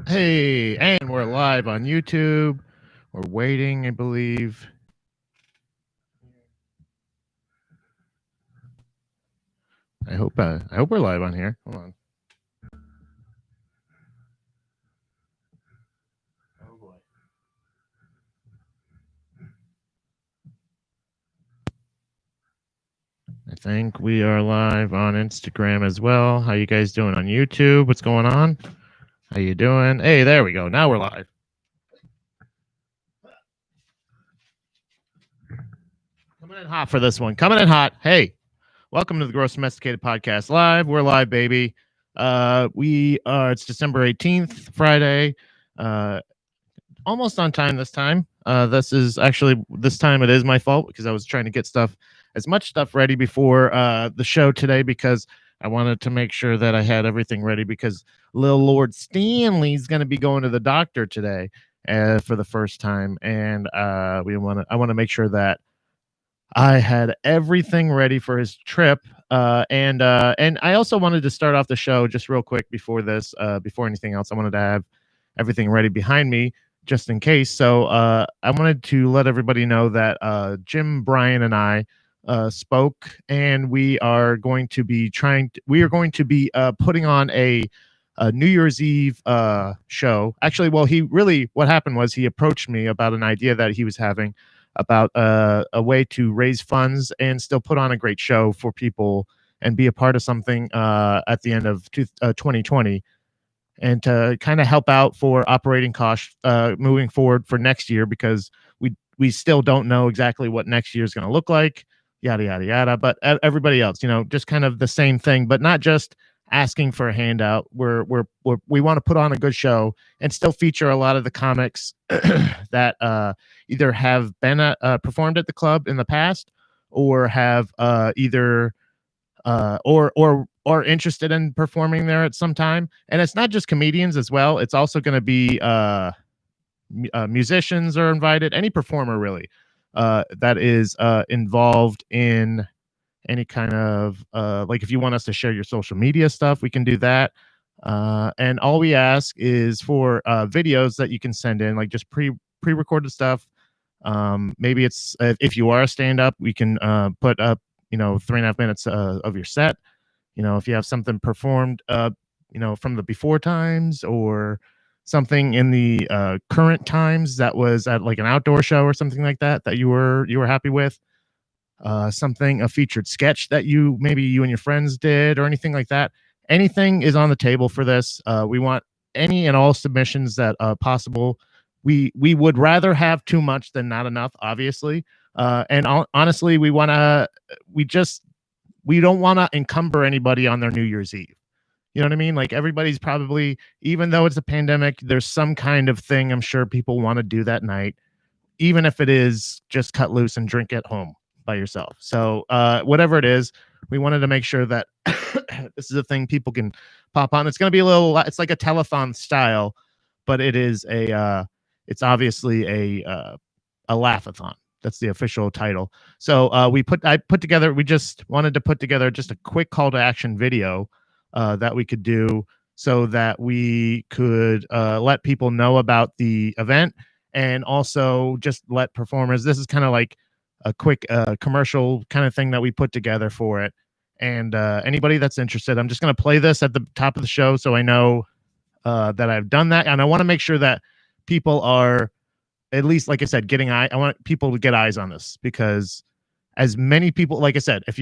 Hey, and we're live on YouTube. We're waiting, I believe. I hope we're live on here. Hold on. Oh boy. I think we are live on Instagram as well. How you guys doing on YouTube? What's going on? How you doing? Hey, there we go. Now we're live. Coming in hot for this one. Coming in hot. Hey, welcome to the Gross Domesticated Podcast Live. We're live, baby. It's December 18th, Friday. Almost on time this time. This time it is my fault because I was trying to get as much stuff ready before the show today because I wanted to make sure that I had everything ready because little Lord Stanley's going to be going to the doctor today for the first time, and I want to make sure that I had everything ready for his trip. And I also wanted to start off the show just real quick before anything else. I wanted to have everything ready behind me just in case. So I wanted to let everybody know that Jim, Brian, and I spoke, and we are going to be putting on a New Year's Eve show. Actually, what happened was he approached me about an idea that he was having about a way to raise funds and still put on a great show for people and be a part of something at the end of 2020, and to kind of help out for operating costs moving forward for next year, because we still don't know exactly what next year is going to look like, yada yada yada. But everybody else, just kind of the same thing, but not just asking for a handout. We want to put on a good show and still feature a lot of the comics that either have been performed at the club in the past, or have either or are interested in performing there at some time. And it's not just comedians as well. It's also going to be musicians are invited, any performer really that is involved in any kind of like, if you want us to share your social media stuff, we can do that. And all we ask is for videos that you can send in, like just pre-recorded stuff. Maybe it's if you are a stand-up, we can put up 3.5 minutes of your set. If you have something performed from the before times, or something in the current times that was at like an outdoor show or something like that you were happy with, a featured sketch that maybe you and your friends did, or anything like that. Anything is on the table for this. We want any and all submissions that possible. We would rather have too much than not enough, obviously. And honestly, we don't want to encumber anybody on their New Year's Eve. You know what I mean? Like, everybody's probably, even though it's a pandemic, there's some kind of thing I'm sure people want to do that night, even if it is just cut loose and drink at home by yourself. So whatever it is, we wanted to make sure that this is a thing people can pop on. It's going to be it's like a telethon style, but it's obviously a laughathon. That's the official title. So we just wanted to put together just a quick call to action video that we could do, so that we could let people know about the event, and also just let performers. This is kind of like a quick commercial kind of thing that we put together for it. And anybody that's interested, I'm just going to play this at the top of the show, so I know that I've done that. And I want to make sure that people are, at least, like I said, I want people to get eyes on this, because as many people, like I said, if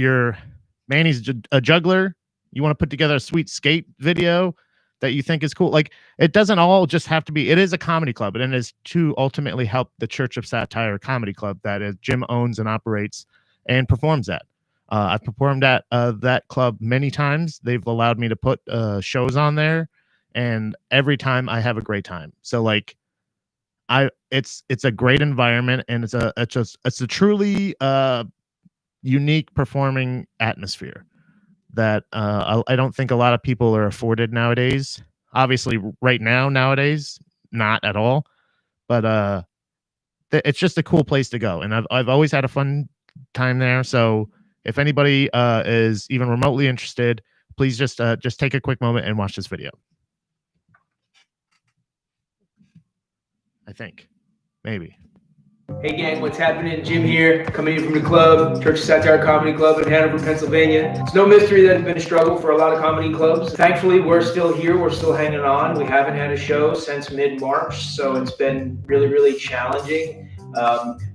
Manny's a juggler, you want to put together a sweet skate video that you think is cool. Like, it doesn't all just have to be, it is a comedy club, and it is to ultimately help the Church of Satire Comedy Club that Jim owns and operates and performs at. I've performed at that club many times. They've allowed me to put shows on there, and every time I have a great time. So like, it's a great environment, and it's a truly unique performing atmosphere that I don't think a lot of people are afforded nowadays. Obviously, nowadays, not at all. But it's just a cool place to go, and I've always had a fun time there. So if anybody is even remotely interested, please just take a quick moment and watch this video. think. Maybe. Hey gang, what's happening? Jim here, coming in from the club, Church of Satire Comedy Club in Hanover, Pennsylvania. It's no mystery that it's been a struggle for a lot of comedy clubs. Thankfully, we're still here, we're still hanging on. We haven't had a show since mid-March, so it's been really, really challenging.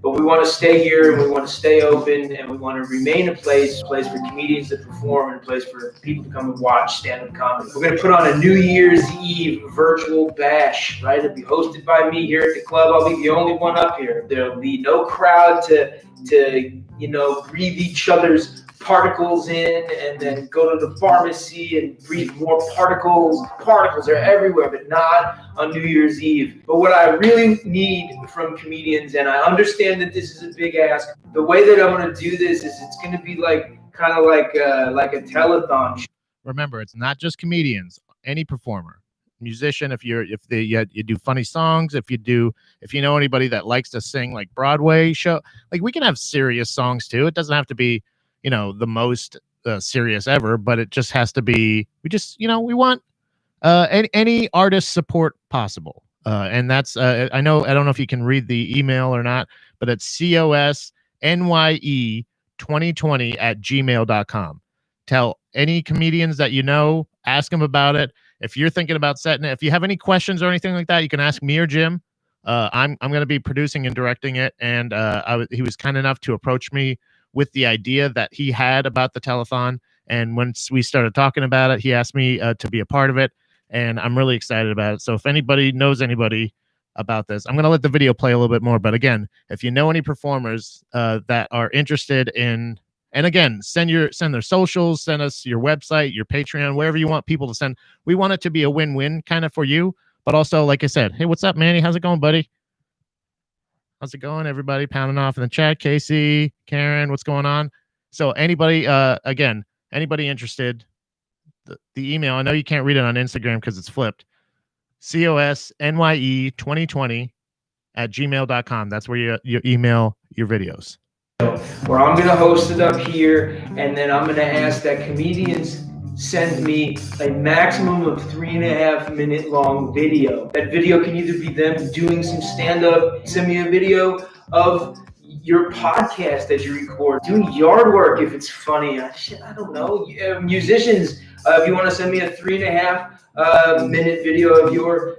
But we want to stay here, and we want to stay open, and we want to remain a place for comedians to perform, and a place for people to come and watch stand-up comedy. We're going to put on a New Year's Eve virtual bash, right? It'll be hosted by me here at the club. I'll be the only one up here. There'll be no crowd to breathe each other's particles in and then go to the pharmacy and breathe more particles. Particles are everywhere, but not on New Year's Eve. But what I really need from comedians, and I understand that this is a big ask, the way that I'm going to do this is it's going to be kind of like a telethon. Remember, it's not just comedians, any performer. Musician, if you do funny songs, if you know anybody that likes to sing like Broadway show, like we can have serious songs too. It doesn't have to be the most serious ever, but it just has to be, we want any artist support possible. And that's I don't know if you can read the email or not, but it's cosnye2020@gmail.com. Tell any comedians that ask them about it. If you're thinking about setting it, if you have any questions or anything like that, you can ask me or Jim. I'm going to be producing and directing it, and he was kind enough to approach me with the idea that he had about the telethon. And once we started talking about it, he asked me to be a part of it, and I'm really excited about it. So if anybody knows anybody about this, I'm going to let the video play a little bit more. But again, if you know any performers that are interested in, and again, send their socials, send us your website, your Patreon, wherever you want people to send. We want it to be a win-win kind of for you, but also, like I said, hey, what's up, Manny? How's it going, buddy? How's it going, everybody? Pounding off in the chat. Casey, Karen, what's going on? So anybody, anybody interested, the email, I know you can't read it on Instagram because it's flipped. cosnye2020@gmail.com. That's where you email your videos. Where I'm going to host it up here, and then I'm going to ask that comedians send me a maximum of 3.5 minute long video. That video can either be them doing some stand-up, send me a video of your podcast that you record, doing yard work if it's funny. I don't know. Musicians, if you want to send me a 3.5 minute video of your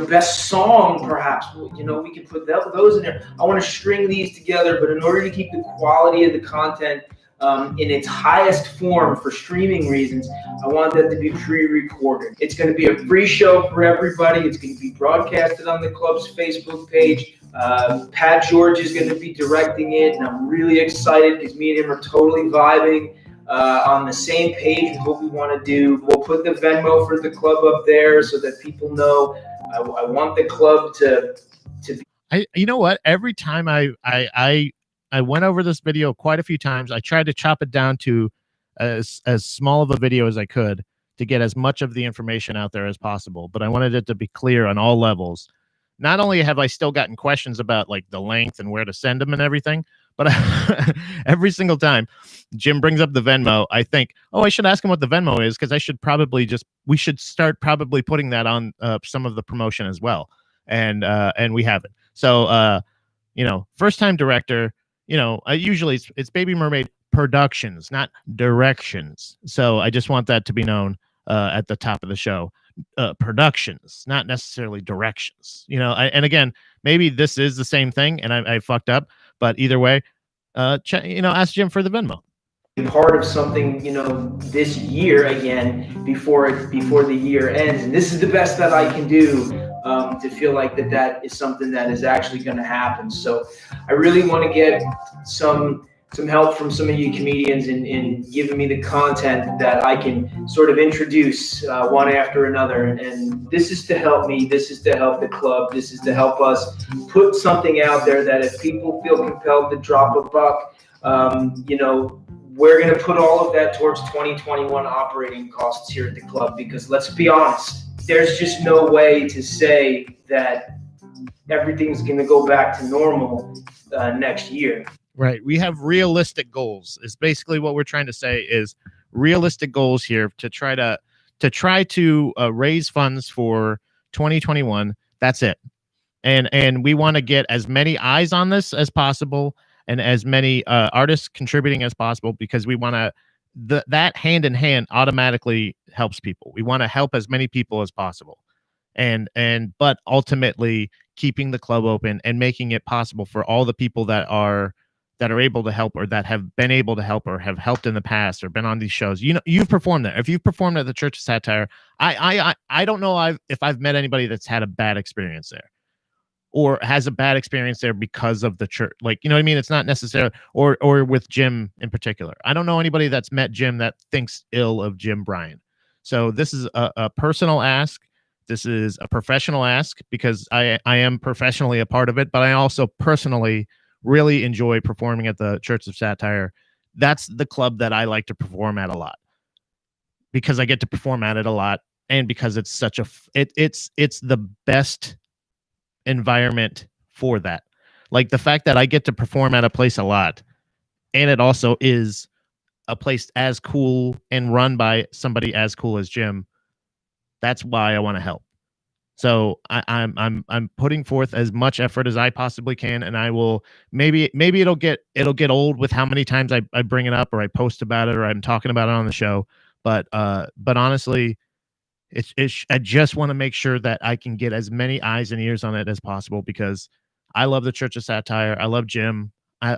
best song, perhaps, we can put those in there. I want to string these together, but in order to keep the quality of the content in its highest form for streaming reasons, I want that to be pre-recorded. It's going to be a free show for everybody. It's going to be broadcasted on the club's Facebook page. Pat George is going to be directing it, and I'm really excited because me and him are totally vibing on the same page with what we want to do. We'll put the Venmo for the club up there so that people know. I want the club to be. You know what? Every time I went over this video quite a few times. I tried to chop it down to as small of a video as I could to get as much of the information out there as possible. But I wanted it to be clear on all levels. Not only have I still gotten questions about like the length and where to send them and everything, but every single time Jim brings up the Venmo, I think, oh, I should ask him what the Venmo is, because we should start probably putting that on some of the promotion as well. And we haven't. So, first time director, usually it's Baby Mermaid Productions, not Directions. So I just want that to be known at the top of the show. Productions, not necessarily directions. And again, maybe this is the same thing and I fucked up, but either way, ask Jim for the Venmo. Part of something, this year again before the year ends, and this is the best that I can do to feel like that is something that is actually going to happen. So I really want to get some help from some of you comedians in giving me the content that I can sort of introduce one after another. And this is to help me. This is to help the club. This is to help us put something out there that if people feel compelled to drop a buck, we're going to put all of that towards 2021 operating costs here at the club, because let's be honest, there's just no way to say that everything's going to go back to normal next year. Right. We have realistic goals is basically what we're trying to say, is realistic goals here to try to raise funds for 2021. That's it. and we want to get as many eyes on this as possible and as many artists contributing as possible, because we want to that hand in hand automatically helps people. We want to help as many people as possible, and but ultimately keeping the club open and making it possible for all the people that are able to help, or that have been able to help, or have helped in the past, or been on these shows. You know, you've performed there. If you've performed at the Church of Satire, I don't know if I've met anybody that's had a bad experience there, or has a bad experience there because of the church. Like, you know what I mean? It's not necessarily, or with Jim in particular. I don't know anybody that's met Jim that thinks ill of Jim Bryan. So this is a personal ask. This is a professional ask, because I am professionally a part of it, but I also personally really enjoy performing at the Church of Satire. That's the club that I like to perform at a lot, because I get to perform at it a lot, and because it's such a it's the best environment for that. Like, the fact that I get to perform at a place a lot, and it also is a place as cool and run by somebody as cool as Jim. That's why I want to help. So I'm putting forth as much effort as I possibly can, and I will, maybe it'll get old with how many times I bring it up, or I post about it, or I'm talking about it on the show. But honestly, I just want to make sure that I can get as many eyes and ears on it as possible, because I love the Church of Satire. I love Jim.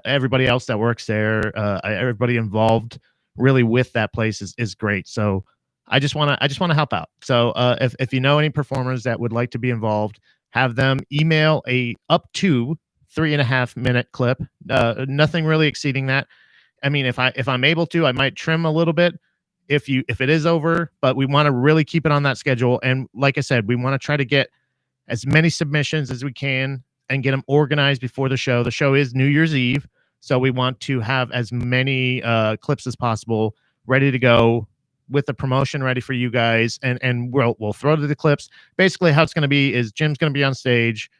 Everybody else that works there, everybody involved really with that place is great. So I just want to help out. So if you know any performers that would like to be involved, have them email a up to 3.5 minute clip. Nothing really exceeding that. I mean, if I'm able to, I might trim a little bit if it is over, but we want to really keep it on that schedule. And like I said, we want to try to get as many submissions as we can and get them organized before the show. The show is New Year's Eve, so we want to have as many clips as possible ready to go, with the promotion ready for you guys, and we'll throw to the clips. Basically, how it's going to be is Jim's going to be on stage.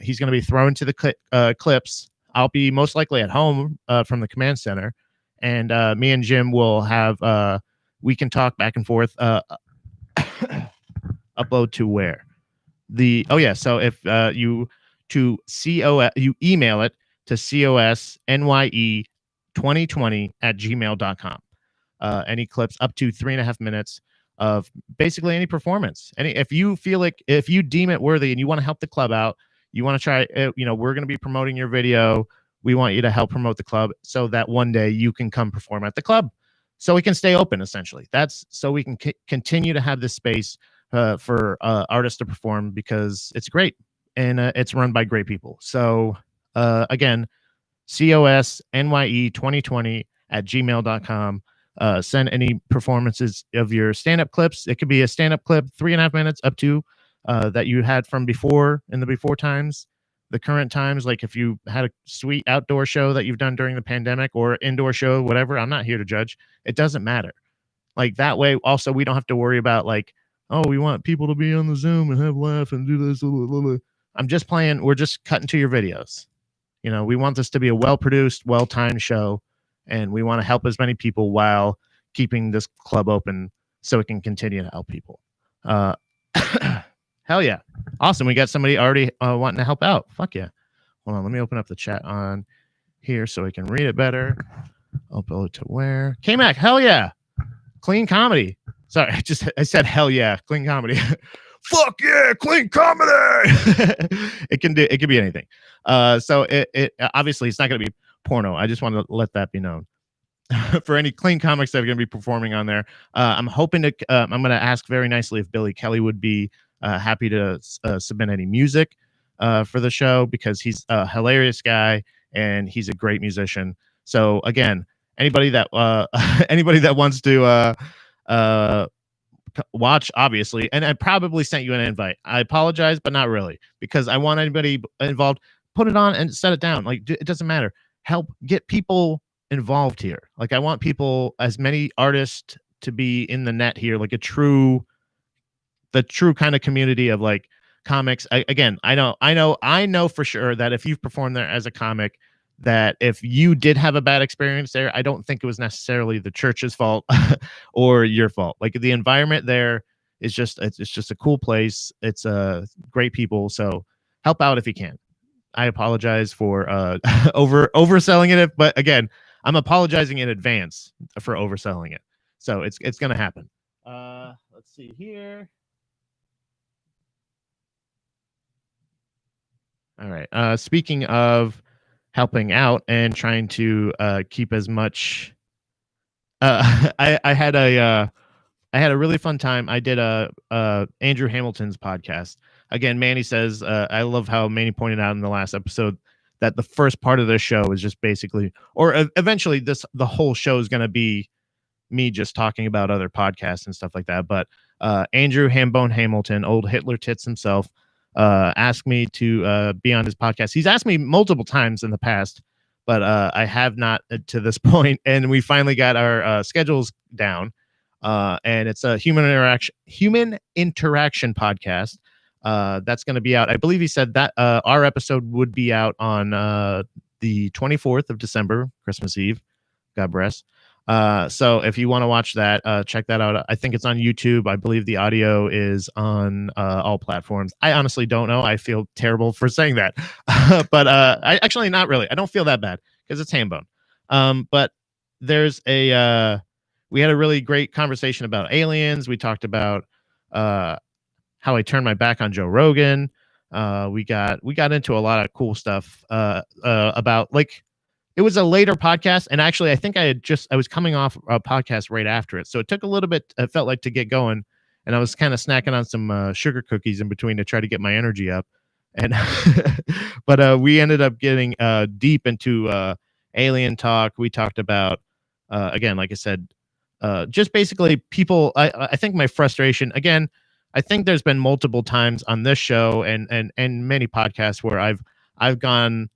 He's going to be thrown to the clips. I'll be most likely at home from the command center, and me and Jim will have we can talk back and forth. Upload to where? So if you email it to cosnye2020@gmail.com. Any clips up to 3.5 minutes of basically any performance. If you deem it worthy and you want to help the club out, you want to try, we're going to be promoting your video. We want you to help promote the club so that one day you can come perform at the club, so we can stay open. Essentially, that's so we can continue to have this space for artists to perform, because it's great and it's run by great people. So again, cosnye2020@gmail.com. Send any performances of your stand-up clips. It could be a stand-up clip, 3.5 minutes up to that you had from before, in the before times, the current times. Like if you had a sweet outdoor show that you've done during the pandemic, or indoor show, whatever. I'm not here to judge. It doesn't matter. Like that way, also, we don't have to worry about like, oh, we want people to be on the Zoom and have laugh and do this. I'm just playing. We're just cutting to your videos. We want this to be a well-produced, well-timed show, and we want to help as many people while keeping this club open so it can continue to help people. Hell yeah. Awesome. We got somebody already wanting to help out. Fuck yeah. Hold on. Let me open up the chat on here so I can read it better. Upload to where? K-Mac, hell yeah. Clean comedy. Sorry, I said hell yeah. Clean comedy. Fuck yeah, clean comedy. It can be anything. So it obviously it's not going to be porno. I just want to let that be known. For any clean comics that are going to be performing on there, I'm hoping to. I'm going to ask very nicely if Billy Kelly would be happy to submit any music for the show, because he's a hilarious guy and he's a great musician. So again, anybody that wants to watch, obviously, and I probably sent you an invite. I apologize, but not really, because I want anybody involved. Put it on and set it down. Like, it doesn't matter. Help get people involved here. Like, I want people, as many artists, to be in the net here, like the true kind of community of like comics. I know for sure that if you've performed there as a comic, that if you did have a bad experience there, I don't think it was necessarily the church's fault or your fault. Like, the environment there is just, it's just a cool place. It's great people. So help out if you can. I apologize for overselling it, but again, I'm apologizing in advance for overselling it. So it's gonna happen. Let's see here. All right. Speaking of helping out and trying to keep as much, I had a really fun time. I did Andrew Hamilton's podcast. Again, Manny says I love how Manny pointed out in the last episode that the first part of the show is just basically, or eventually, the whole show is going to be me just talking about other podcasts and stuff like that. But Andrew Hambone Hamilton, old Hitler tits himself, asked me to be on his podcast. He's asked me multiple times in the past, but I have not to this point. And we finally got our schedules down. And it's a human interaction podcast. That's going to be out. I believe he said that our episode would be out on the 24th of December, Christmas Eve. God bless. So if you want to watch that, check that out. I think it's on YouTube. I believe the audio is on all platforms. I honestly don't know. I feel terrible for saying that, but I actually not really. I don't feel that bad because it's Hambone. But there's we had a really great conversation about aliens. We talked about how I turned my back on Joe Rogan. We got into a lot of cool stuff about, like, it was a later podcast, and actually I think I was coming off a podcast right after it, so it took a little bit, it felt like, to get going, and I was kind of snacking on some sugar cookies in between to try to get my energy up, and but we ended up getting deep into alien talk. We talked about again, like I said, just basically people. I think my frustration, again, I think there's been multiple times on this show and many podcasts where I've gone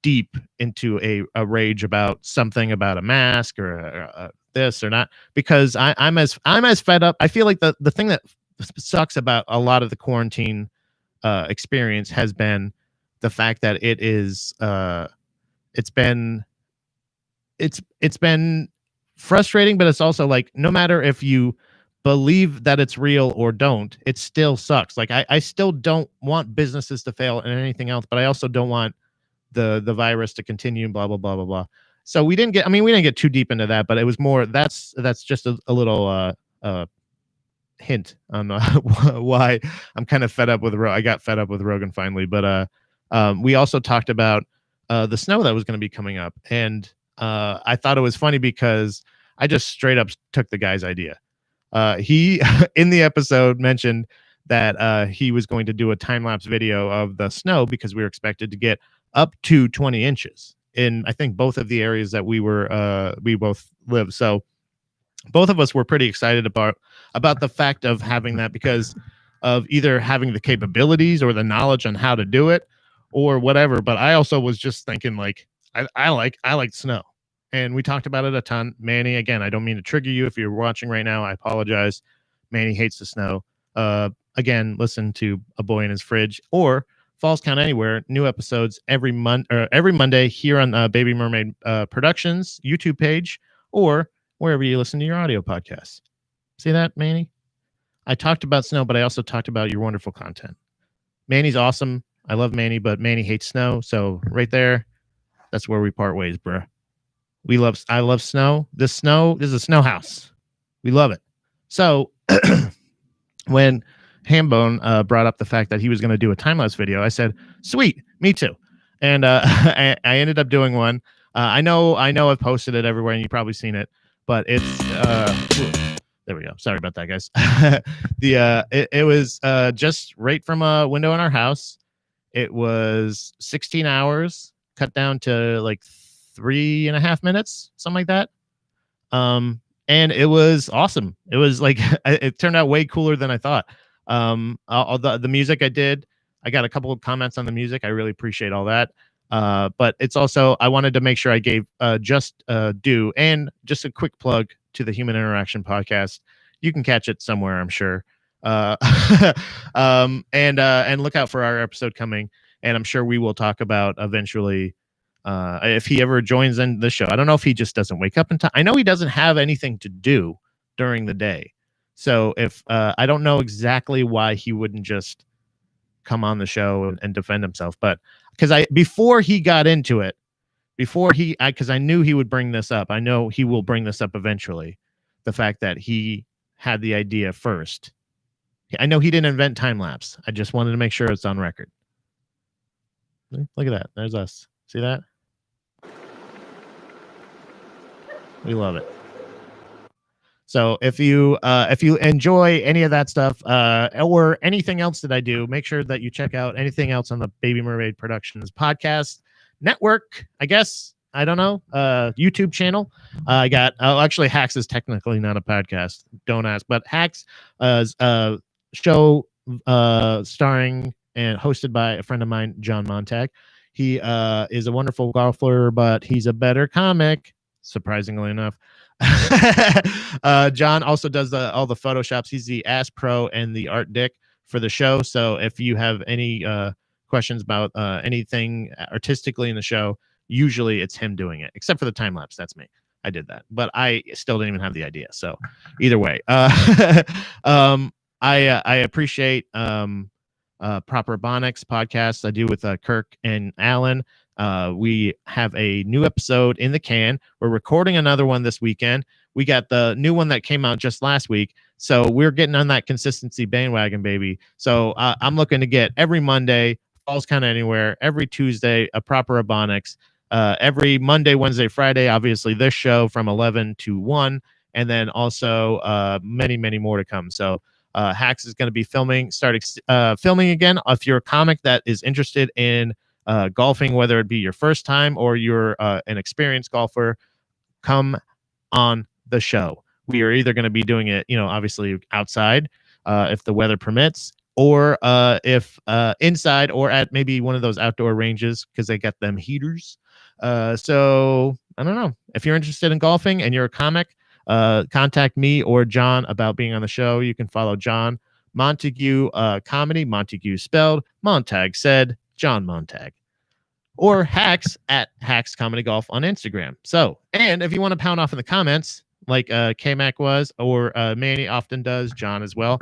deep into a rage about something, about a mask or this or not, because I'm as fed up. I feel like the thing that sucks about a lot of the quarantine experience has been the fact that it's been frustrating, but it's also like, no matter if you believe that it's real or don't, it still sucks. Like I still don't want businesses to fail and anything else, but I also don't want the virus to continue, blah blah blah blah blah. So we didn't get too deep into that, but it was more, that's just a little hint on why I'm kind of fed up with I got fed up with Rogan finally. But we also talked about the snow that was going to be coming up, and I thought it was funny because I just straight up took the guy's idea. He in the episode mentioned that he was going to do a time-lapse video of the snow because we were expected to get up to 20 inches in, I think, both of the areas that we both live. So both of us were pretty excited about the fact of having that, because of either having the capabilities or the knowledge on how to do it or whatever. But I also was just thinking, like, I like snow, and we talked about it a ton. Manny, again, I don't mean to trigger you if you're watching right now. I apologize. Manny hates the snow. Again, listen to A Boy in His Fridge or Falls Count Anywhere. New episodes every Monday here on Baby Mermaid Productions YouTube page, or wherever you listen to your audio podcasts. See that, Manny? I talked about snow, but I also talked about your wonderful content. Manny's awesome. I love Manny, but Manny hates snow. So right there, that's where we part ways, bruh. I love snow. This is a snow house. We love it. So when Hambone brought up the fact that he was going to do a time-lapse video, I said, sweet, me too. And I ended up doing one. I know I've posted it everywhere, and you've probably seen it, but it's there we go. Sorry about that, guys. It was just right from a window in our house. It was 16 hours cut down to like 3.5 minutes, something like that. And it was awesome. It was like, it turned out way cooler than I thought. All the music I did, I got a couple of comments on the music. I really appreciate all that. But it's also, I wanted to make sure I gave just due, and just a quick plug to the Human Interaction podcast. You can catch it somewhere, I'm sure. And look out for our episode coming. And I'm sure we will talk about eventually if he ever joins in the show. I don't know if he just doesn't wake up in time. I know he doesn't have anything to do during the day. So if I don't know exactly why he wouldn't just come on the show and defend himself. But because before he got into it, because I knew he would bring this up. I know he will bring this up eventually. The fact that he had the idea first. I know he didn't invent time lapse. I just wanted to make sure it's on record. Look at that. There's us. See that? We love it. So if you enjoy any of that stuff or anything else that I do, make sure that you check out anything else on the Baby Mermaid Productions podcast network, I guess. I don't know. YouTube channel. I got actually Hacks is technically not a podcast. Don't ask. But Hacks show starring and hosted by a friend of mine, John Montag. He is a wonderful golfer, but he's a better comic, surprisingly enough. John also does all the photoshops. He's the ass pro and the art dick for the show. So if you have any questions about anything artistically in the show, usually it's him doing it, except for the time lapse. That's me. I did that, but I still didn't even have the idea. So either way, I appreciate Proper Bonics podcast I do with Kirk and Alan. We have a new episode in the can. We're recording another one this weekend. We got the new one that came out just last week. So we're getting on that consistency bandwagon, baby. So I'm looking to get every Monday, falls kind of anywhere, every Tuesday, a Proper Bonics. Every Monday, Wednesday, Friday, obviously this show from 11 to 1. And then also many, many more to come. So Hacks is going to be filming again. If you're a comic that is interested in golfing, whether it be your first time or you're an experienced golfer, come on the show. We are either going to be doing it, obviously outside if the weather permits, or if inside or at maybe one of those outdoor ranges because they got them heaters. So I don't know. If you're interested in golfing and you're a comic, contact me or John about being on the show. You can follow John Montague Comedy, Montague spelled, Montag said, John Montag, or Hacks at Hacks Comedy Golf on Instagram. So, and if you want to pound off in the comments, like K-Mac was, or Manny often does, John as well,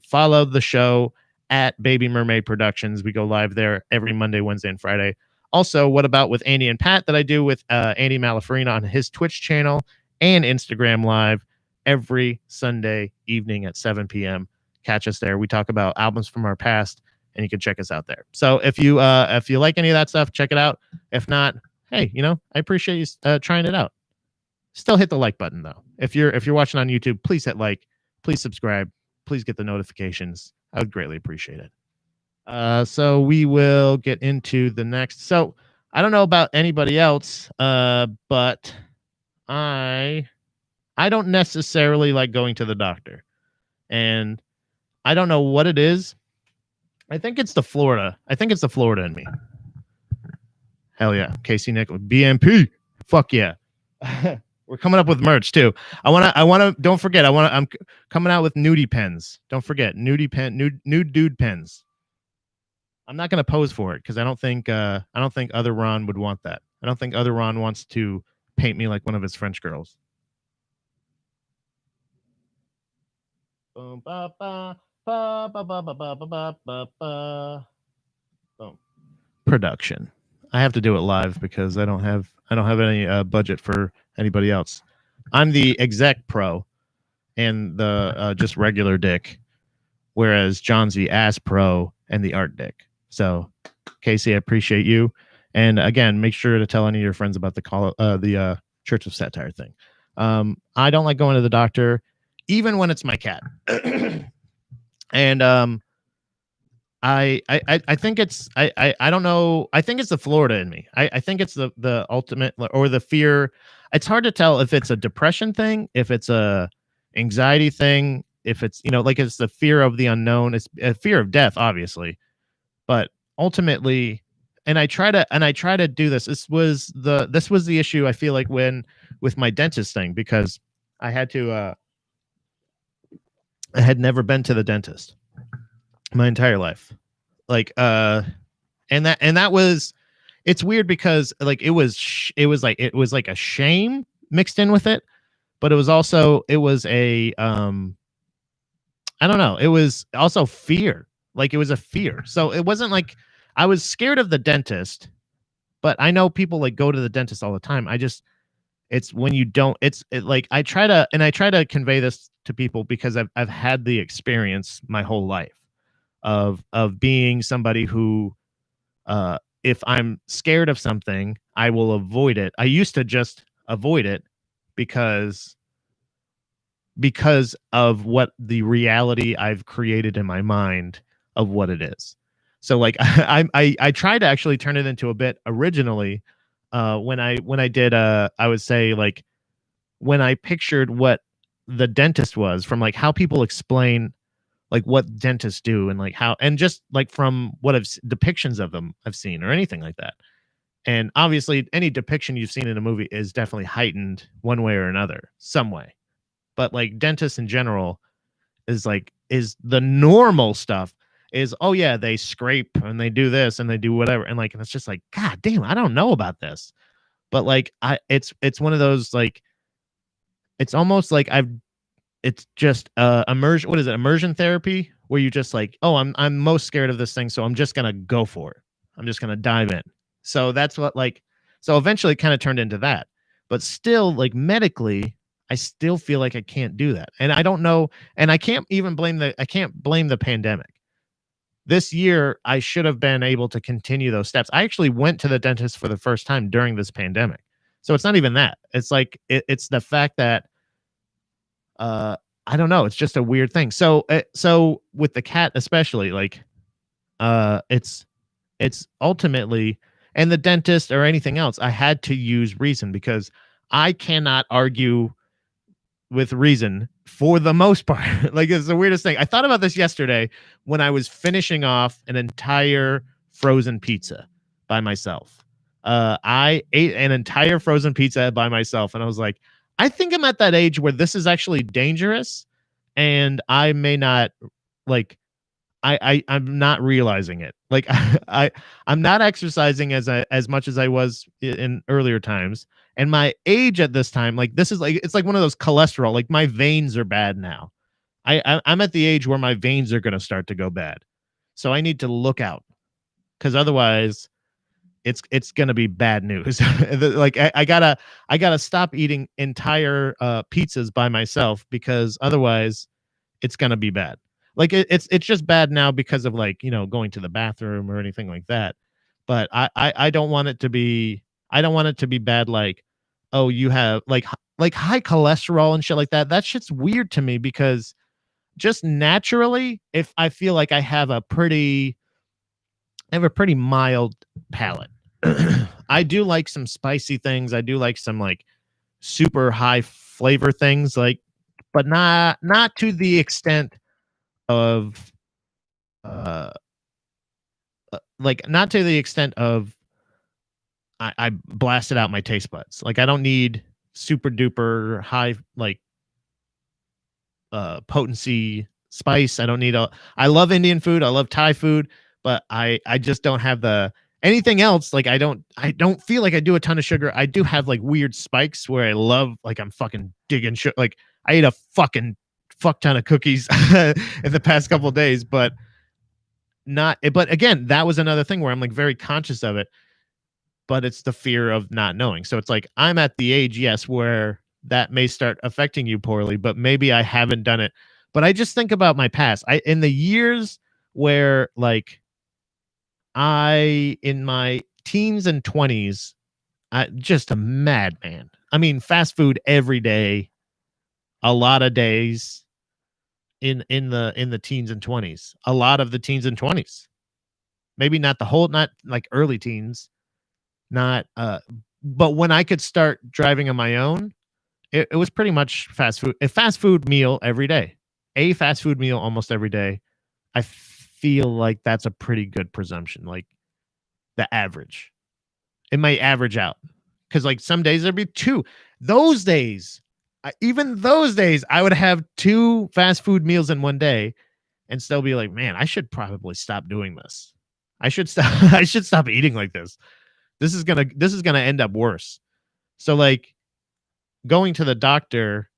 follow the show at Baby Mermaid Productions. We go live there every Monday, Wednesday, and Friday. Also, What About with Andy and Pat that I do with Andy Malafarina on his Twitch channel and Instagram Live every Sunday evening at 7 p.m. Catch us there. We talk about albums from our past, and you can check us out there. So if you like any of that stuff, check it out. If not, hey, I appreciate you trying it out. Still hit the like button though. If you're watching on YouTube, please hit like, please subscribe, please get the notifications. I would greatly appreciate it. So we will get into the next. So I don't know about anybody else, but I don't necessarily like going to the doctor, and I don't know what it is. I think it's the Florida. I think it's the Florida in me. Hell yeah. Casey Nick with BMP. Fuck yeah. We're coming up with merch too. Don't forget, I'm coming out with nudie pens. Don't forget, nude dude pens. I'm not going to pose for it because I don't think other Ron would want that. I don't think other Ron wants to paint me like one of his French girls. Boom, ba, ba, ba, ba, ba, ba, ba, ba, ba, ba. Boom. Production. I have to do it live because I don't have any budget for anybody else. I'm the exec pro and the just regular dick, whereas John's the ass pro and the art dick. So, Casey, I appreciate you. And again, make sure to tell any of your friends about the Church of Satire thing. I don't like going to the doctor, even when it's my cat. And I think it's I don't know. I think it's the Florida in me. I think it's the ultimate, or the fear. It's hard to tell if it's a depression thing, if it's a anxiety thing, if it's like it's the fear of the unknown. It's a fear of death, obviously, but ultimately, and I try to do this. This was the issue. I feel like with my dentist thing, because I had never been to the dentist my entire life. Like and that was, it's weird because like it was like a shame mixed in with it, but it was a I don't know, it was also fear. Like it was a fear. So it wasn't like I was scared of the dentist, but I know people like go to the dentist all the time. It's when you don't, like I try to convey this to people because I've had the experience my whole life of being somebody who, if I'm scared of something, I will avoid it. I used to just avoid it because of what the reality I've created in my mind of what it is. So like I tried to actually turn it into a bit originally, when I did, I would say, like, when I pictured what the dentist was, from like how people explain like what dentists do, and like how, and just like from what depictions of them I've seen or anything like that. And obviously any depiction you've seen in a movie is definitely heightened one way or another, some way. But like dentists in general is the normal stuff is, oh yeah, they scrape and they do this and they do whatever. And like, and it's just like, God damn, I don't know about this. But like it's one of those, like, it's almost like it's just immersion, what is it, immersion therapy, where you just like, oh, I'm most scared of this thing, so I'm just gonna go for it. I'm just gonna dive in. So that's what, like, so eventually it kind of turned into that. But still, like, medically, I still feel like I can't do that. And I don't know, and I can't blame the pandemic. This year I should have been able to continue those steps. I actually went to the dentist for the first time during this pandemic. So it's not even that. It's like it's the fact that, uh I don't know, it's just a weird thing. So so with the cat especially, like, it's ultimately, and the dentist or anything else, I had to use reason because I cannot argue with reason for the most part. Like, it's the weirdest thing. I thought about this yesterday when I was finishing off an entire frozen pizza by myself. I ate an entire frozen pizza by myself, and I was like, I think I'm at that age where this is actually dangerous, and I may not, like, I'm not realizing it. Like I'm not exercising as much as I was in earlier times. And my age at this time, like, this is like, it's like one of those cholesterol. Like, my veins are bad now. I'm at the age where my veins are gonna start to go bad. So I need to look out, because otherwise it's gonna be bad news. Like, I gotta stop eating entire pizzas by myself, because otherwise it's gonna be bad. Like, it's just bad now because of, like, going to the bathroom or anything like that. But I don't want it to be, I don't want it to be bad, like, oh, you have like like high cholesterol and shit like that. That shit's weird to me, because just naturally, if I feel like I have a pretty mild palate. I do like some spicy things. I do like some, like, super high flavor things, like, but not to the extent of, uh, like, not to the extent of I blasted out my taste buds. Like, I don't need super duper high, like, potency spice. I don't need a I love Indian food, I love Thai food, but I just don't have the anything else. Like, I don't feel like I do a ton of sugar. I do have like weird spikes where I love, like, I'm fucking digging sugar. Like, I ate a fucking fuck ton of cookies in the past couple of days, but not but again, that was another thing where I'm like very conscious of it, but it's the fear of not knowing. So it's like, I'm at the age, yes, where that may start affecting you poorly, but maybe I haven't done it. But I just think about my past. I In the years where, like, I in my teens and 20s, I just a madman. I mean, fast food every day, a lot of days in the teens and 20s. A lot of the teens and 20s. Maybe not the whole, not like early teens, not but when I could start driving on my own, it was pretty much fast food. A fast food meal every day. A fast food meal almost every day. I feel like that's a pretty good presumption. Like, the average. It might average out. Because, like, some days there'd be two. Those days, even those days, I would have two fast food meals in one day and still be like, man, I should probably stop doing this. I should stop. I should stop eating like this. This is gonna end up worse. So, like, going to the doctor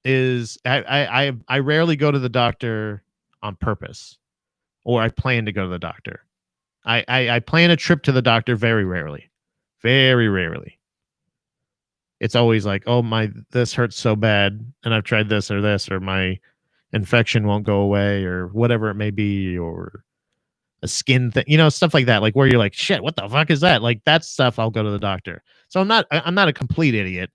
is, I rarely go to the doctor on purpose, or I plan to go to the doctor. I plan a trip to the doctor very rarely. Very rarely. It's always like, oh, this hurts so bad, and I've tried this, or my infection won't go away, or whatever it may be, or a skin thing, stuff like that. Like where you're like, shit, what the fuck is that? Like that stuff, I'll go to the doctor. So I'm not a complete idiot.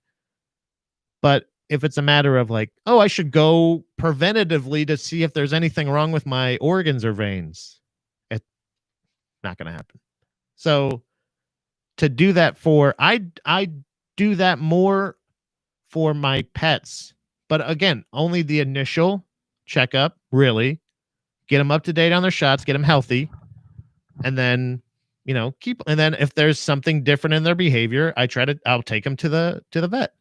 But if it's a matter of like, oh, I should go preventatively to see if there's anything wrong with my organs or veins, it's not going to happen. So to do that I do that more for my pets, but again, only the initial checkup, really, get them up to date on their shots, get them healthy, and then and then if there's something different in their behavior, I'll take them to the vet.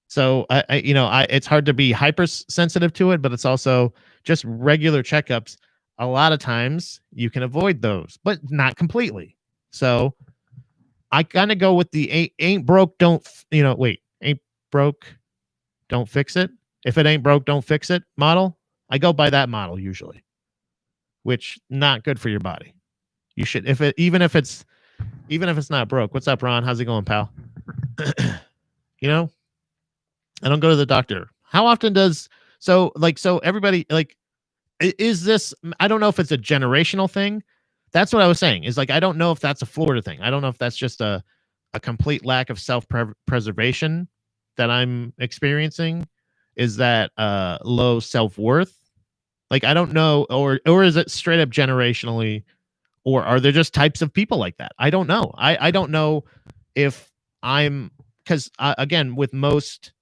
So it's hard to be hypersensitive to it, but it's also just regular checkups. A lot of times you can avoid those, but not completely. So I kind of go with the ain't broke, don't ain't broke, don't fix it. If it ain't broke, don't fix it model. I go by that model usually, which not good for your body. You should, even if it's not broke. What's up, Ron? How's it going, pal? I don't go to the doctor. How often so everybody, like, is this, I don't know if it's a generational thing. That's what I was saying, is like, I don't know if that's a Florida thing. I don't know if that's just a complete lack of self-preservation that I'm experiencing. Is that low self-worth? Like, I don't know, or is it straight up generationally, or are there just types of people like that? I don't know. I don't know if because again, with most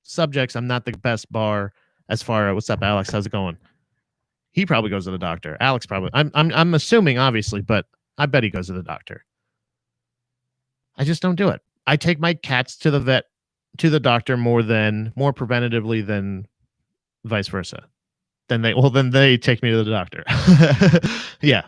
subjects, I'm not the best bar as far as, what's up, Alex? How's it going? He probably goes to the doctor. Alex probably. I'm assuming, obviously, but I bet he goes to the doctor. I just don't do it. I take my cats to the doctor more preventatively than vice versa. Then they take me to the doctor. Yeah.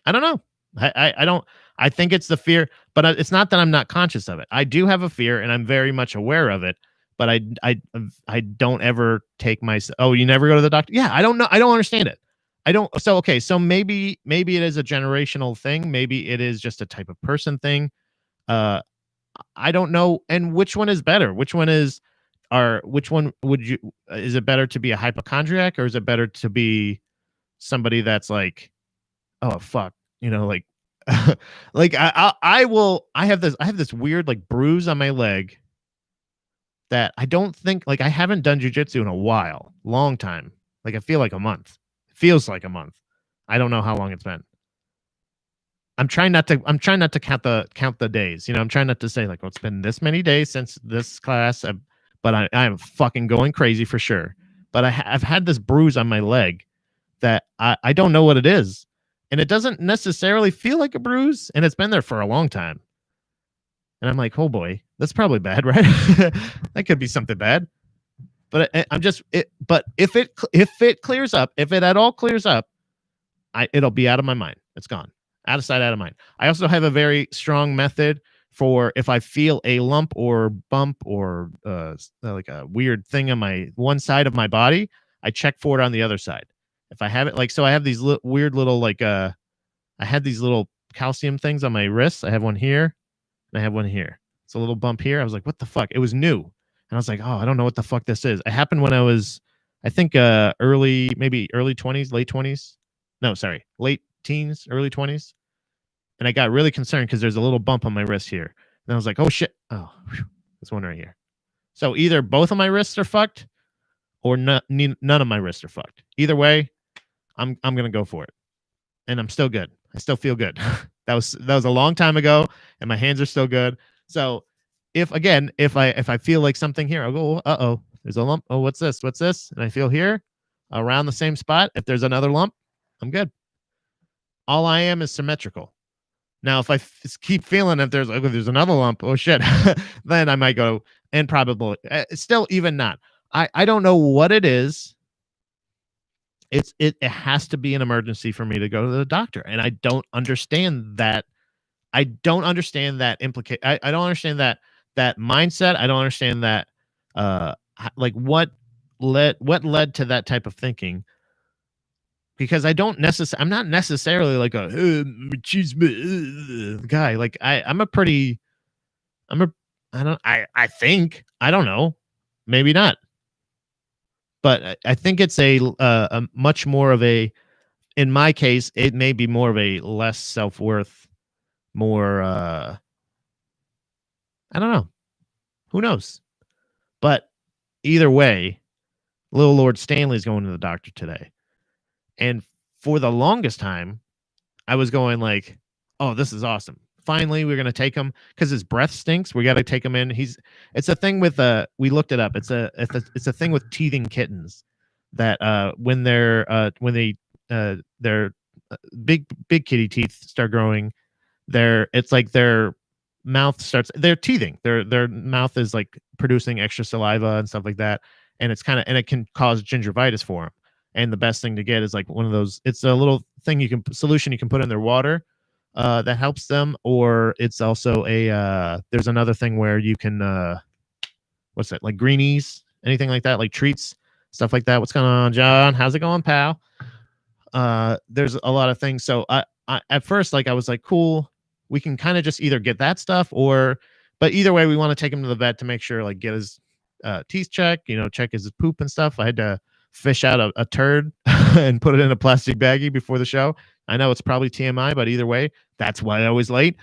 I don't know. I don't. I think it's the fear, but it's not that I'm not conscious of it. I do have a fear, and I'm very much aware of it. But I don't ever take oh, you never go to the doctor? Yeah, I don't know. I don't understand it. I don't. So, okay. So maybe it is a generational thing. Maybe it is just a type of person thing. I don't know. And which one is better? Which one is it better to be a hypochondriac, or is it better to be somebody that's like, oh, fuck, like, like I have this weird like bruise on my leg that I don't think, like, I haven't done jujitsu in a while, long time. Like, I feel like a month. It feels like a month. I don't know how long it's been. I'm trying not to count the days. I'm trying not to say like, oh, it's been this many days since this class. But I'm fucking going crazy for sure. But I've had this bruise on my leg that I don't know what it is. And it doesn't necessarily feel like a bruise. And it's been there for a long time. And I'm like, oh boy, that's probably bad, right? That could be something bad. But But if it clears up, if it at all clears up, it'll be out of my mind. It's gone, out of sight, out of mind. I also have a very strong method for if I feel a lump or bump or like a weird thing on my one side of my body, I check for it on the other side. If I have it, like, so I have these weird little like I had these little calcium things on my wrists. I have one here. And I have one here. It's a little bump here. I was like, what the fuck? It was new. And I was like, oh, I don't know what the fuck this is. It happened when I was, I think, early 20s, late 20s. No, sorry, late teens, early 20s. And I got really concerned because there's a little bump on my wrist here. And I was like, oh, shit. Oh, there's one right here. So either both of my wrists are fucked or none of my wrists are fucked. Either way, I'm going to go for it. And I'm still good. I still feel good. That was a long time ago, and my hands are still good. So if I feel like something here, I'll go, uh-oh, there's a lump. Oh, what's this? What's this? And I feel here around the same spot. If there's another lump, I'm good. All I am is symmetrical. Now, if I keep feeling if there's another lump, oh shit, then I might go, and probably still even not. I don't know what it is. It has to be an emergency for me to go to the doctor, and I don't understand that. I don't understand that I don't understand that mindset. I don't understand that like what led to that type of thinking. because I'm not necessarily like a machismo guy. Like I'm a pretty, I'm a, I think, I don't know, maybe not, but I think it's a much more of a, in my case, it may be more of a less self-worth, more, I don't know, who knows, but either way, little Lord Stanley's going to the doctor today. And for the longest time, I was going like, "Oh, this is awesome. Finally, we're gonna take him because his breath stinks. We got to take him in." It's a thing with we looked it up. It's a thing with teething kittens that when their big kitty teeth start growing, it's like their mouth starts, they're teething. Their mouth is like producing extra saliva and stuff like that, and it can cause gingivitis for them. And the best thing to get is like one of those. It's a little thing solution you can put in their water that helps them, or it's also there's another thing where you can what's that, like greenies, anything like that, like treats, stuff like that. What's going on, John? How's it going, pal? There's a lot of things. So I at first, like, I was like, cool, we can kind of just either get that stuff, but either way, we want to take him to the vet to make sure, like, get his teeth checked, check his poop and stuff. I had to fish out a turd and put it in a plastic baggie before the show. I know it's probably TMI, but either way, that's why I was late.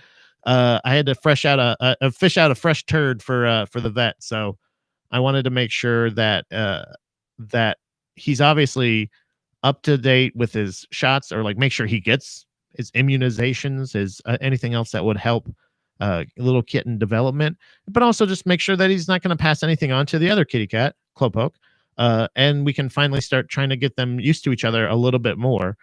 I had to fish out a fresh turd for the vet. So I wanted to make sure that that he's obviously up to date with his shots, or like make sure he gets his immunizations, his anything else that would help little kitten development, but also just make sure that he's not going to pass anything on to the other kitty cat, Clopoke. And we can finally start trying to get them used to each other a little bit more,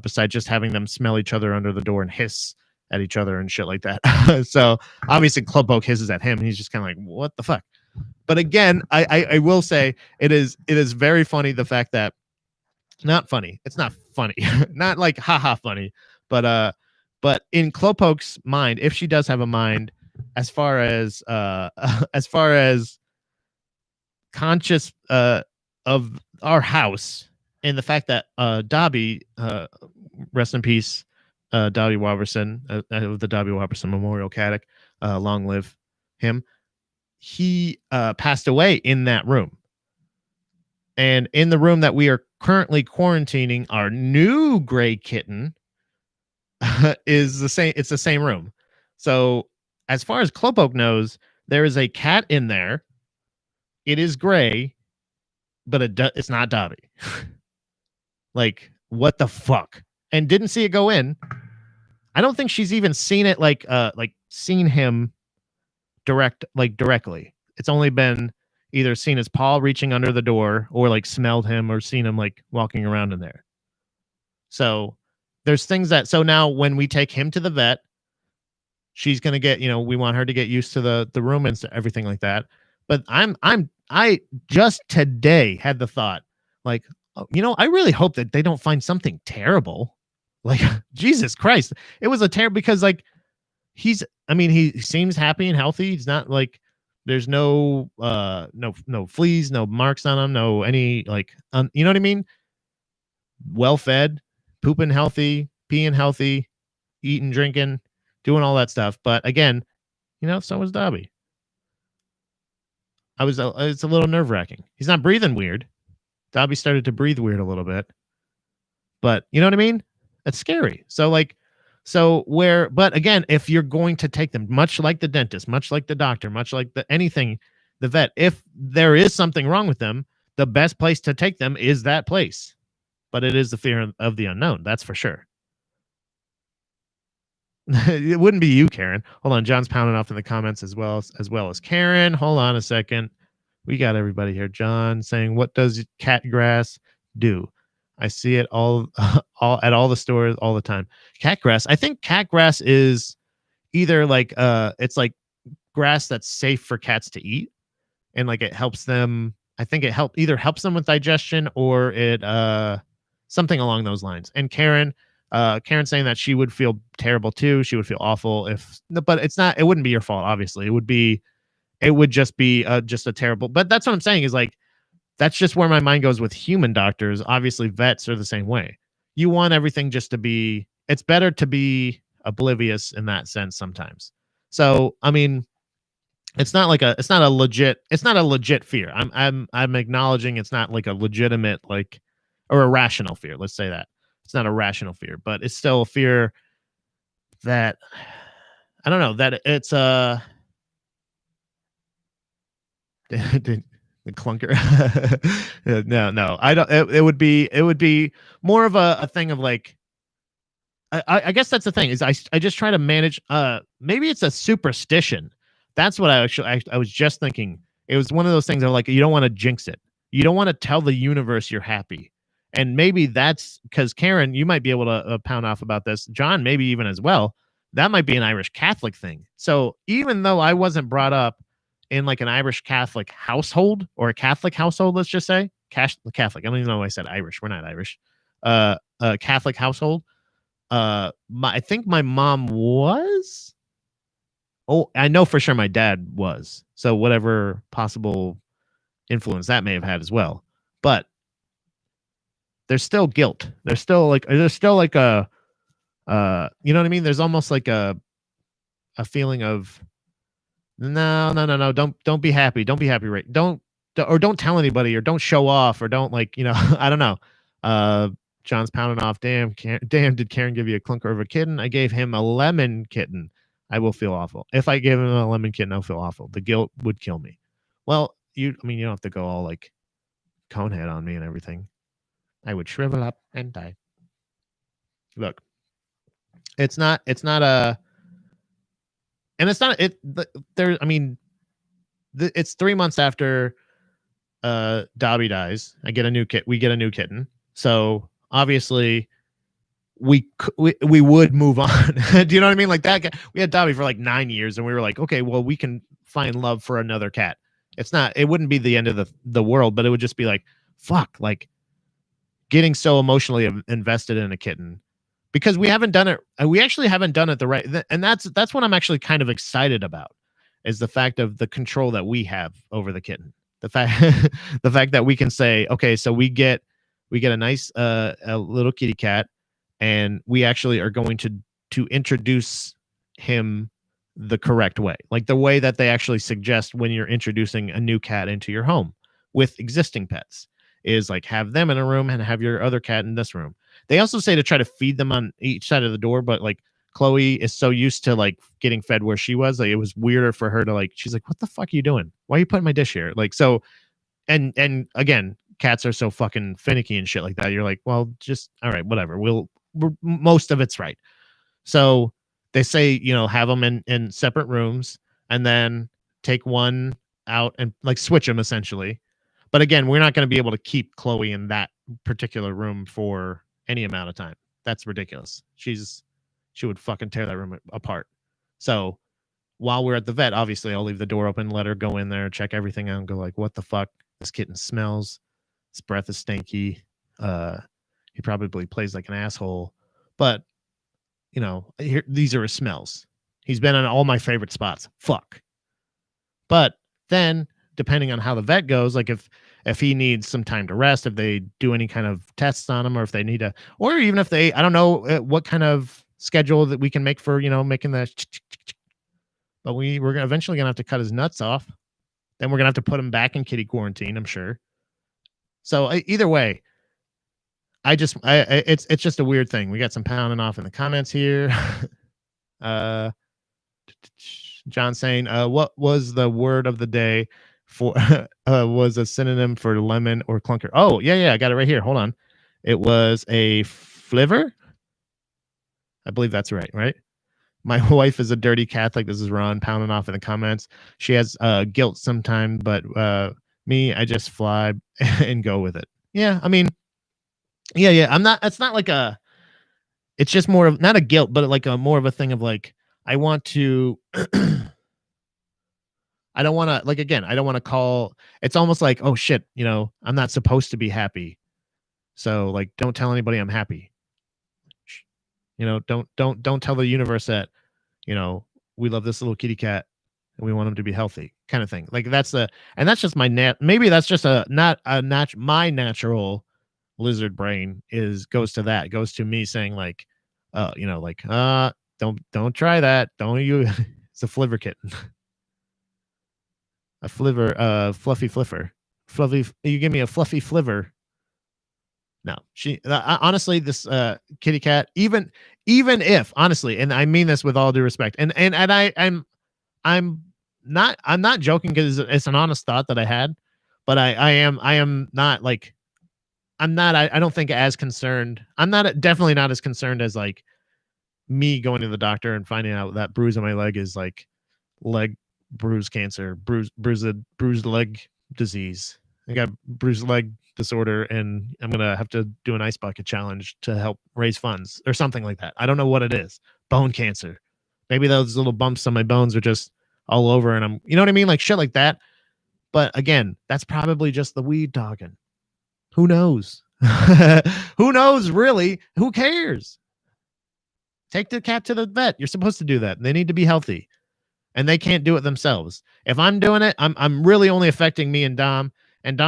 besides just having them smell each other under the door and hiss at each other and shit like that. So obviously Clopoke hisses at him and he's just kind of like, what the fuck? But again, I will say it is very funny, the fact that, not funny, it's not funny, not like haha funny, but in Clopoke's mind, if she does have a mind, as far as as far as conscious of our house, and the fact that Dobby, rest in peace, Dobby Robertson, of the Dobby Robertson Memorial Caddick, long live him, he passed away in that room. And in the room that we are currently quarantining our new gray kitten is the same. It's the same room. So as far as Clopoke knows, there is a cat in there. It is gray, but it's not Dobby. Like, what the fuck? And didn't see it go in. I don't think she's even seen it, like seen him directly. It's only been either seen his paw reaching under the door, or like smelled him, or seen him like walking around in there. So there's things that, so now when we take him to the vet, she's going to get, we want her to get used to the room and everything like that. But I just today had the thought, like, I really hope that they don't find something terrible. Like, Jesus Christ. It was a terrible, because like he seems happy and healthy. He's not like, there's no fleas, no marks on him, no any like, you know what I mean? Well fed, pooping healthy, peeing healthy, eating, drinking, doing all that stuff. But again, so was Dobby. It's a little nerve wracking. He's not breathing weird. Dobby started to breathe weird a little bit, but you know what I mean? That's scary. But again, if you're going to take them, much like the dentist, much like the doctor, much like the vet, if there is something wrong with them, the best place to take them is that place. But it is the fear of the unknown. That's for sure. It wouldn't be you, Karen. Hold on. John's pounding off in the comments as well as Karen. Hold on a second. We got everybody here. John saying, what does cat grass do? I see it all at all the stores all the time. Cat grass. I think cat grass is either like it's like grass that's safe for cats to eat, and like it helps them. I think it either helps them with digestion, or it something along those lines. And Karen saying that she would feel terrible too. She would feel awful but it's not. It wouldn't be your fault. Obviously, it would just be just a terrible. But that's what I'm saying is like, that's just where my mind goes with human doctors. Obviously, vets are the same way. you want everything just to be, it's better to be oblivious in that sense sometimes. So, I mean, it's not a legit fear. I'm acknowledging it's not like a legitimate, like, or a rational fear. Let's say that. It's not a rational fear, but it's still a fear that I don't know, that it's the clunker. No. I don't, it would be more of a thing of like, I guess that's the thing is I just try to manage, maybe it's a superstition. That's what I was just thinking. It was one of those things of like, you don't want to jinx it. You don't want to tell the universe you're happy. And maybe that's because Karen, you might be able to pound off about this. John, maybe even as well. That might be an Irish Catholic thing. So even though I wasn't brought up in like an Irish Catholic household or a Catholic household, let's just say Catholic. I don't even know why I said Irish. We're not Irish. A Catholic household. I think my mom was. Oh, I know for sure my dad was. So whatever possible influence that may have had as well. But there's still guilt. There's still like a you know what I mean? There's almost like a feeling of no. Don't be happy. Don't be happy, right? Don't tell anybody or don't show off or don't like, I don't know. John's pounding off. Damn, did Karen give you a clunker of a kitten? I gave him a lemon kitten. I will feel awful. If I gave him a lemon kitten, I'll feel awful. The guilt would kill me. Well, you don't have to go all like conehead on me and everything. I would shrivel up and die. Look, it's not a, and it's not it. There, I mean, it's 3 months after Dobby dies. We get a new kitten. So obviously we would move on. Do you know what I mean? Like that, we had Dobby for like 9 years and we were like, okay, well, we can find love for another cat. It wouldn't be the end of the world, but it would just be like, fuck, like getting so emotionally invested in a kitten because we haven't done it. We actually haven't done it the right. And that's what I'm actually kind of excited about is the fact of the control that we have over the kitten. The fact that we can say, okay, so we get a nice a little kitty cat, and we actually are going to introduce him the correct way, like the way that they actually suggest when you're introducing a new cat into your home with existing pets is like have them in a room and have your other cat in this room. They also say to try to feed them on each side of the door, but like Chloe is so used to like getting fed where she was, like it was weirder for her to like, she's like, what the fuck are you doing? Why are you putting my dish here? Like, so, and again, cats are so fucking finicky and shit like that. You're like, well, just, all right, whatever. Most of it's right. So they say, have them in separate rooms and then take one out and like switch them essentially. But again, we're not going to be able to keep Chloe in that particular room for any amount of time. That's ridiculous. She would fucking tear that room apart. So while we're at the vet, obviously I'll leave the door open, let her go in there, check everything out and go like, what the fuck? This kitten smells. His breath is stanky. He probably plays like an asshole, but these are his smells. He's been on all my favorite spots. Fuck. But then depending on how the vet goes, like if he needs some time to rest, if they do any kind of tests on him, or if they need or even if I don't know what kind of schedule that we can make for, making the, but we're eventually gonna have to cut his nuts off. Then we're gonna have to put him back in kitty quarantine, I'm sure. So either way, it's just a weird thing. We got some pounding off in the comments here. John saying, what was the word of the day for was a synonym for lemon or clunker? Oh, yeah, I got it right here. Hold on. It was a fliver. I believe that's right? My wife is a dirty Catholic. This is Ron pounding off in the comments. She has guilt sometimes, but me, I just fly and go with it. Yeah, I mean, yeah. I'm not. It's not like a. It's just more of not a guilt, but like a more of a thing of like I want to. I don't want to, like, again, I don't want to call. It's almost like, oh shit, I'm not supposed to be happy. So like, don't tell anybody I'm happy. Don't tell the universe that, we love this little kitty cat and we want him to be healthy, kind of thing. Like that's just my maybe that's just my natural lizard brain goes to me saying like, don't try that. Don't you? It's a flivver kitten, a flivver, fluffy fliffer, fluffy. You give me a fluffy flivver. No, she honestly, this kitty cat, even if honestly, and I mean this with all due respect, I'm not joking because it's an honest thought that I had, but I am not like I don't think as concerned. I'm not definitely not as concerned as like me going to the doctor and finding out that bruise on my leg is like leg bruise cancer, bruised leg disease. I got bruised leg disorder, and I'm gonna have to do an ice bucket challenge to help raise funds or something like that. I don't know what it is. Bone cancer. Maybe those little bumps on my bones are just all over, and you know what I mean, like shit like that. But again, that's probably just the weed talking. Who knows? Who knows? Really? Who cares? Take the cat to the vet. You're supposed to do that. They need to be healthy, and they can't do it themselves. If I'm doing it, I'm really only affecting me and Dom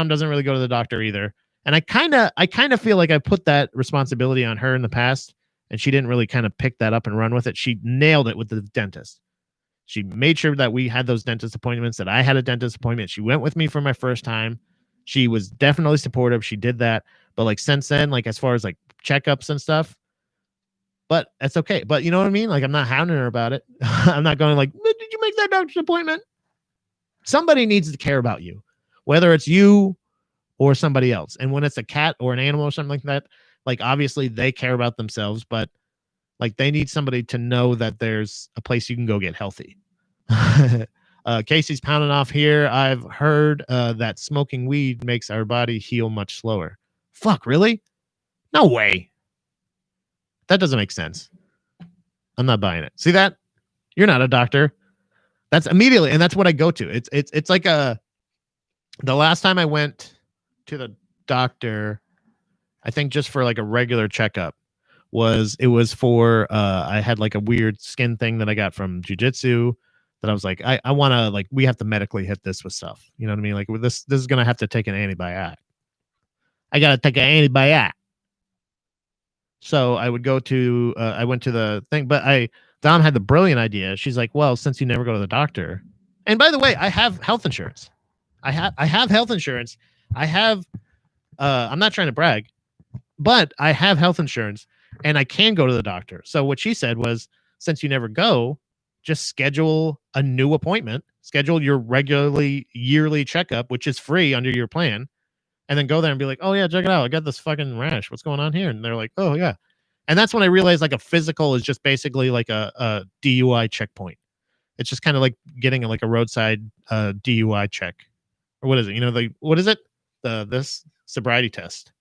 doesn't really go to the doctor either. And I kind of feel like I put that responsibility on her in the past, and she didn't really kind of pick that up and run with it. She nailed it with the dentist. She made sure that we had those dentist appointments, that I had a dentist appointment. She went with me for my first time. She was definitely supportive. She did that. But like since then, like as far as like checkups and stuff, but that's okay. But you know what I mean? Like I'm not hounding her about it. I'm not going like, did you make that doctor's appointment? Somebody needs to care about you, whether it's you or somebody else. And when it's a cat or an animal or something like that, like obviously they care about themselves, but like they need somebody to know that there's a place you can go get healthy. Casey's pounding off here. I've heard that smoking weed makes our body heal much slower. Fuck, really? No way. That doesn't make sense. I'm not buying it. See that? You're not a doctor. That's immediately, and that's what I go to. It's like the last time I went to the doctor, I think just for like a regular checkup, was for I had like a weird skin thing that I got from jujitsu that I was like, I want to like, we have to medically hit this with stuff. You know what I mean? Like with this is going to have to take an antibiotic. I got to take an antibiotic. So I would go to, I went to the thing, but Dom had the brilliant idea. She's like, well, since you never go to the doctor, and by the way, I have health insurance. I have health insurance. I'm not trying to brag, but I have health insurance and I can go to the doctor. So what she said was, since you never go, just schedule a new appointment, schedule your regularly yearly checkup, which is free under your plan. And then go there and be like, oh, yeah, check it out. I got this fucking rash. What's going on here? And they're like, oh, yeah. And that's when I realized like a physical is just basically like a DUI checkpoint. It's just kind of like getting like a roadside DUI check. Or what is it? You know, like, what is it? This sobriety test.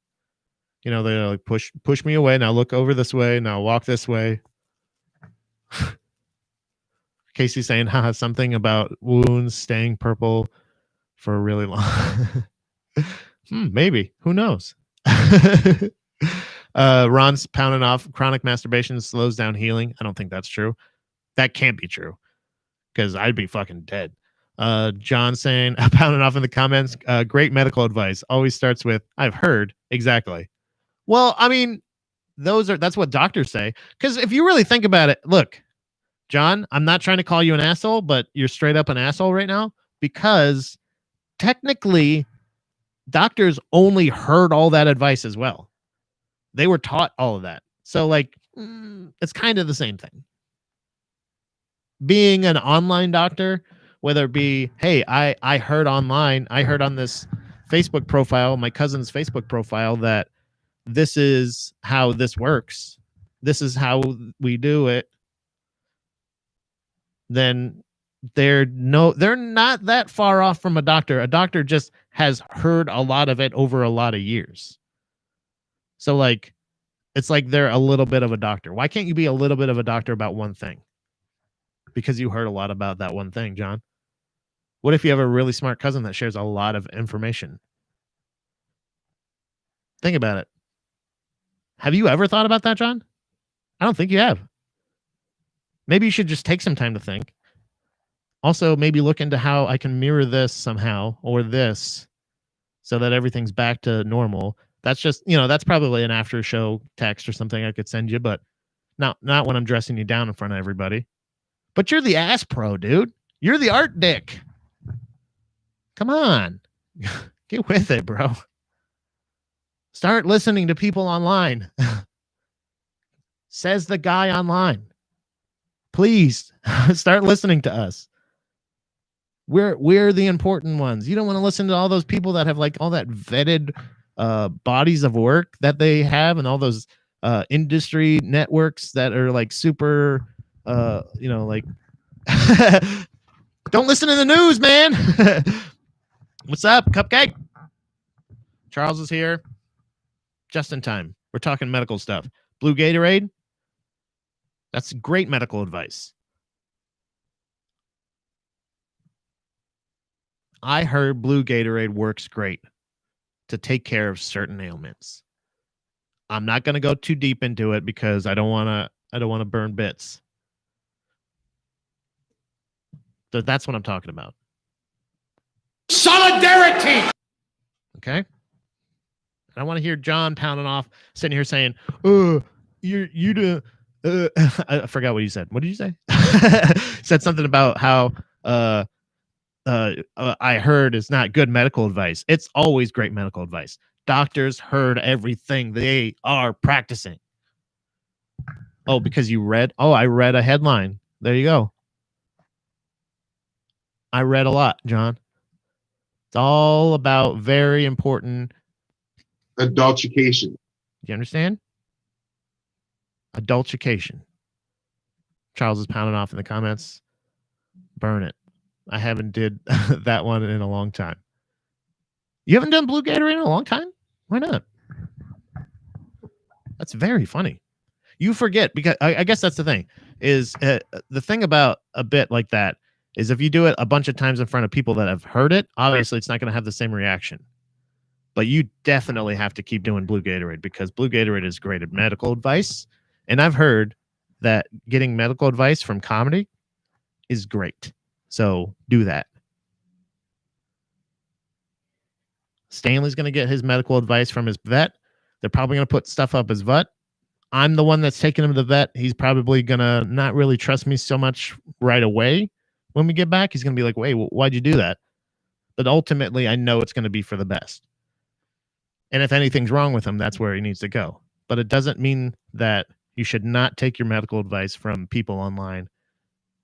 You know, they like push me away. Now look over this way. Now walk this way. Casey's saying, something about wounds staying purple for a really long. Maybe. Who knows? Ron's pounding off. Chronic masturbation slows down healing. I don't think that's true. That can't be true because I'd be fucking dead. John saying, pounding off in the comments. Great medical advice. Always starts with, I've heard. Exactly. Well, I mean, that's what doctors say. Because if you really think about it, look, John, I'm not trying to call you an asshole, but you're straight up an asshole right now because technically doctors only heard all that advice as well. They were taught all of that. So like, it's kind of the same thing. Being an online doctor, whether it be, hey, I heard online, I heard on this Facebook profile, my cousin's Facebook profile, that this is how this works. This is how we do it. Then they're not that far off from a doctor. A doctor just has heard a lot of it over a lot of years. So like, it's like they're a little bit of a doctor. Why can't you be a little bit of a doctor about one thing? Because you heard a lot about that one thing, John. What if you have a really smart cousin that shares a lot of information? Think about it. Have you ever thought about that, John? I don't think you have. Maybe you should just take some time to think. Also, maybe look into how I can mirror this somehow or this so that everything's back to normal. That's just, that's probably an after show text or something I could send you, but not when I'm dressing you down in front of everybody. But you're the ass pro, dude. You're the art dick. Come on. Get with it, bro. Start listening to people online. Says the guy online. Please start listening to us. We're the important ones. You don't want to listen to all those people that have like all that vetted bodies of work that they have and all those industry networks that are like super like don't listen to the news, man. What's up, Cupcake? Charles is here. Just in time. We're talking medical stuff. Blue Gatorade. That's great medical advice. I heard Blue Gatorade works great to take care of certain ailments. I'm not going to go too deep into it because I don't want to burn bits. So that's what I'm talking about. Solidarity. Okay. I want to hear John pounding off, sitting here saying, I forgot what he said. What did you say? Said something about how I heard is not good medical advice. It's always great medical advice. Doctors heard everything they are practicing. Oh, because you read? Oh, I read a headline. There you go. I read a lot, John. It's all about very important adultication. You understand? Adultication. Charles is pounding off in the comments. Burn it. I haven't did that one in a long time. You haven't done Blue Gatorade in a long time? Why not? That's very funny. You forget because I guess that's the thing is the thing about a bit like that is if you do it a bunch of times in front of people that have heard it, obviously it's not going to have the same reaction. But you definitely have to keep doing Blue Gatorade because Blue Gatorade is great at medical advice. And I've heard that getting medical advice from comedy is great. So do that. Stanley's going to get his medical advice from his vet. They're probably going to put stuff up his butt. I'm the one that's taking him to the vet. He's probably going to not really trust me so much right away. When we get back, he's going to be like, wait, why'd you do that? But ultimately, I know it's going to be for the best. And if anything's wrong with him, that's where he needs to go. But it doesn't mean that you should not take your medical advice from people online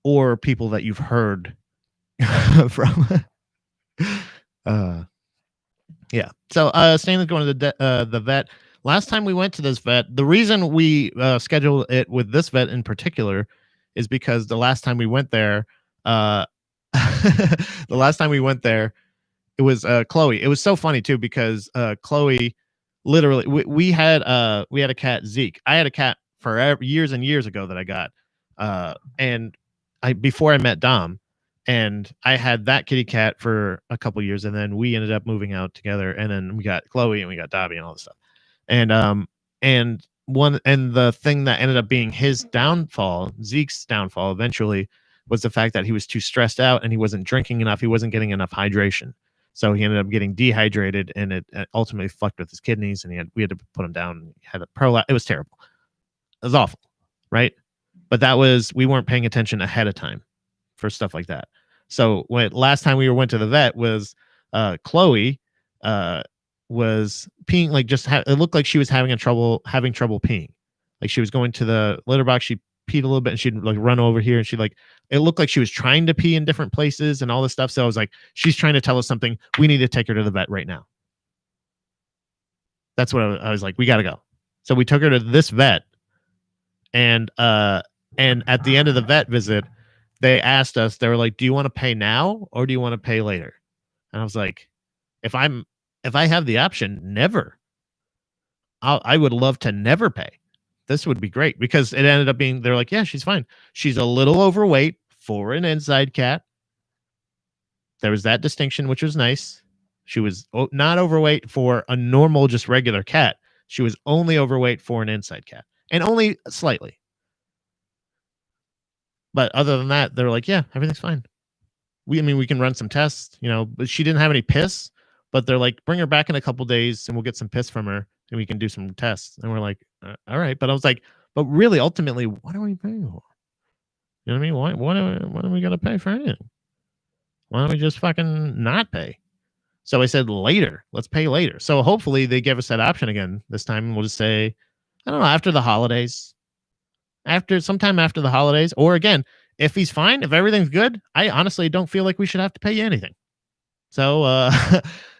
or people that you've heard from. Yeah. So Stanley's going to the vet. Last time we went to this vet, the reason we scheduled it with this vet in particular is because the last time we went there, it was Chloe. It was so funny too because Chloe, literally, we had a cat, Zeke. I had a cat for years and years ago that I got, and before I met Dom, and I had that kitty cat for a couple years, and then we ended up moving out together, and then we got Chloe and we got Dobby and all this stuff, and the thing that ended up being his downfall, Zeke's downfall, eventually was the fact that he was too stressed out and he wasn't drinking enough. He wasn't getting enough hydration. So he ended up getting dehydrated and it ultimately fucked with his kidneys and we had to put him down. He had a prolapse. It was terrible. It was awful. Right. But we weren't paying attention ahead of time for stuff like that. So last time we went to the vet was Chloe was peeing, like it looked like she was having trouble peeing. Like she was going to the litter box. She peed a little bit and she'd like run over here and she'd like, it looked like she was trying to pee in different places and all this stuff. So I was like, she's trying to tell us something. We need to take her to the vet right now. That's what I was like, we got to go. So we took her to this vet and at the end of the vet visit, they asked us, they were like, do you want to pay now or do you want to pay later? And I was like, if I have the option, never. I would love to never pay. This would be great because it ended up being, they're like, yeah, she's fine. She's a little overweight for an inside cat. There was that distinction, which was nice. She was not overweight for a normal, just regular cat. She was only overweight for an inside cat and only slightly. But other than that, they're like, yeah, everything's fine. We can run some tests, but she didn't have any piss, but they're like, bring her back in a couple days and we'll get some piss from her and we can do some tests. And we're like, all right. But I was like, but really, ultimately, what are we paying for? You know what I mean? Why do we got to pay for anything? Why don't we just fucking not pay? So I said later. Let's pay later. So hopefully they give us that option again this time. And we'll just say, I don't know, after the holidays, sometime after the holidays, or again, if he's fine, if everything's good, I honestly don't feel like we should have to pay you anything. So,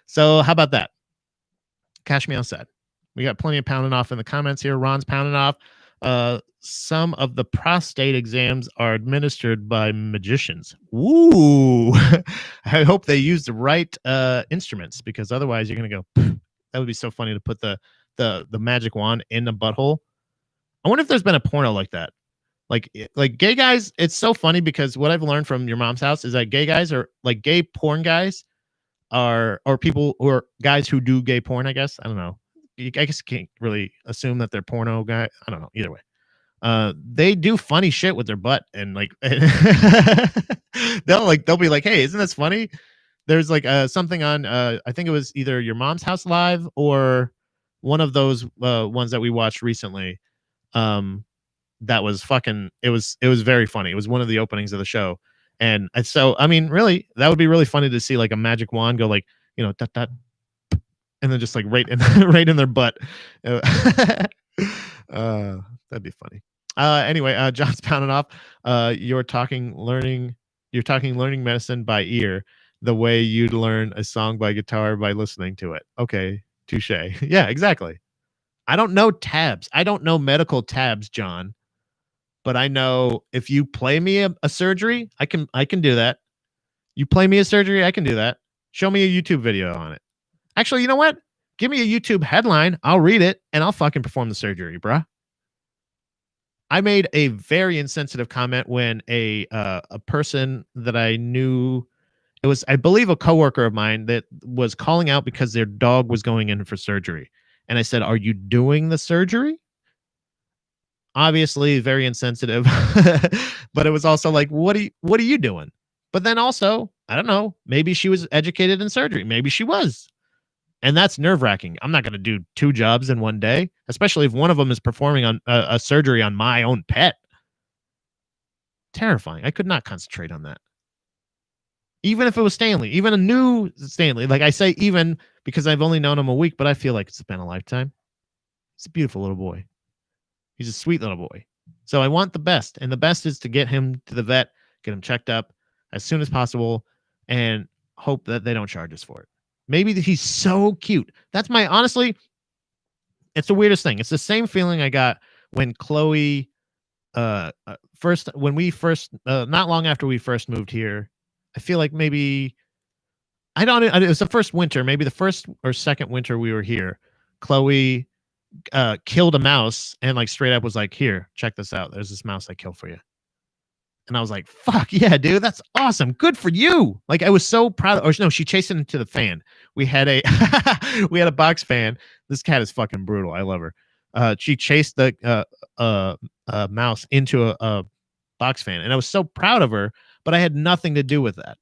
so how about that? Cash me outside. We got plenty of pounding off in the comments here. Ron's pounding off. Some of the prostate exams are administered by magicians. Ooh, I hope they use the right instruments, because otherwise you're gonna go. That would be so funny to put the magic wand in the butthole. I wonder if there's been a porno like that. Like gay guys. It's so funny because what I've learned from Your Mom's House is that gay guys are like gay porn guys or people who are guys who do gay porn. I guess I don't know. I guess you can't really assume that they're porno guy. I don't know. Either way. They do funny shit with their butt, and like they'll be like, hey, isn't this funny? There's like something on I think it was either Your Mom's House Live or one of those ones that we watched recently. That was fucking it was very funny. It was one of the openings of the show. And so I mean, really, that would be really funny to see like a magic wand go like, you know, dot, and then just like right in right in their butt. That'd be funny. Anyway, John's pounding off. You're talking learning medicine by ear, the way you'd learn a song by guitar by listening to it. Okay, touche. Yeah, exactly. I don't know tabs. I don't know medical tabs, John. But I know if you play me a surgery, I can do that. You play me a surgery, I can do that. Show me a YouTube video on it. Actually, you know what? Give me a YouTube headline. I'll read it and I'll fucking perform the surgery, bruh. I made a very insensitive comment when a person that I knew, it was, I believe, a coworker of mine that was calling out because their dog was going in for surgery. And I said, "Are you doing the surgery?" Obviously, very insensitive, but it was also like, what are you doing? But then also, I don't know, maybe she was educated in surgery. Maybe she was. And that's nerve-wracking. I'm not going to do 2 jobs in one day, especially if one of them is performing on a surgery on my own pet. Terrifying. I could not concentrate on that. Even if it was Stanley, even a new Stanley. Like I say even because I've only known him a week, but I feel like it's been a lifetime. He's a beautiful little boy. He's a sweet little boy. So I want the best. And the best is to get him to the vet, get him checked up as soon as possible, and hope that they don't charge us for it. Maybe he's so cute. That's my, honestly, it's the weirdest thing. It's the same feeling I got when Chloe, not long after we first moved here. I feel like maybe, it was the first winter, maybe the first or second winter we were here. Chloe killed a mouse and like straight up was like, "Here, check this out. There's this mouse I killed for you." And I was like, "Fuck yeah, dude, that's awesome. Good for you." Like I was so proud. Or no, she chased it into the fan. We had a we had a box fan. This cat is fucking brutal. I love her. She chased the mouse into a box fan, and I was so proud of her. But I had nothing to do with that.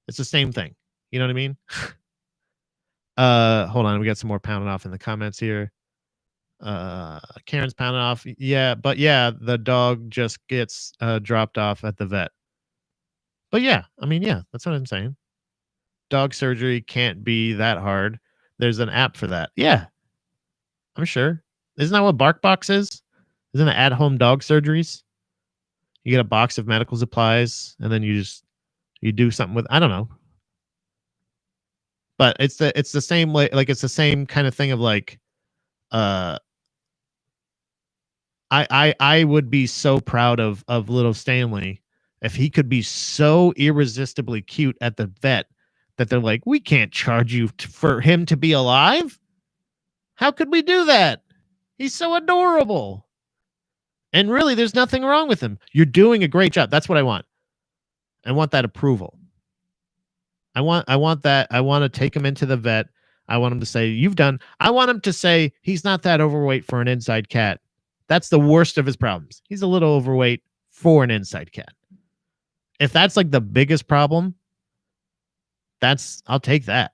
It's the same thing. You know what I mean? Hold on. We got some more pounding off in the comments here. Karen's pounding off. Yeah, but yeah, the dog just gets dropped off at the vet. But yeah, I mean, yeah, that's what I'm saying. Dog surgery can't be that hard. There's an app for that. Yeah, I'm sure. Isn't that what BarkBox is? Isn't it at-home dog surgeries? You get a box of medical supplies, and then you do something with, I don't know. But it's the same way, like it's the same kind of thing of like, I would be so proud of little Stanley if he could be so irresistibly cute at the vet that they're like, "We can't charge you for him to be alive. How could we do that? He's so adorable." And really, there's nothing wrong with him. You're doing a great job. That's what I want. I want that approval. I want that. I want to take him into the vet. I want him to say, "You've done." I want him to say, "He's not that overweight for an inside cat." That's the worst of his problems. He's a little overweight for an inside cat. If that's like the biggest problem, I'll take that.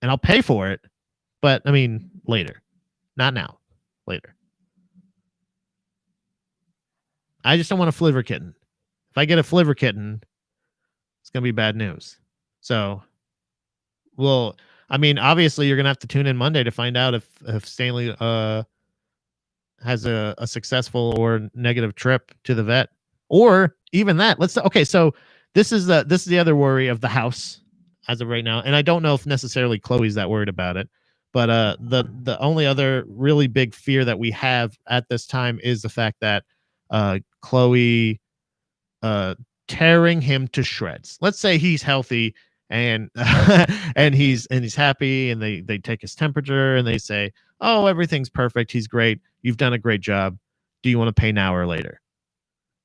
And I'll pay for it. But I mean, later. Not now. Later. I just don't want a flivver kitten. If I get a flivver kitten, it's gonna be bad news. So, well, I mean, obviously, you're gonna have to tune in Monday to find out if Stanley has a successful or negative trip to the vet, or even that. Okay. So this is the other worry of the house as of right now, and I don't know if necessarily Chloe's that worried about it, but the only other really big fear that we have at this time is the fact that Chloe tearing him to shreds. Let's say he's healthy and and he's happy, and they take his temperature and they say, "Oh, everything's perfect. He's great. You've done a great job. Do you want to pay now or later?"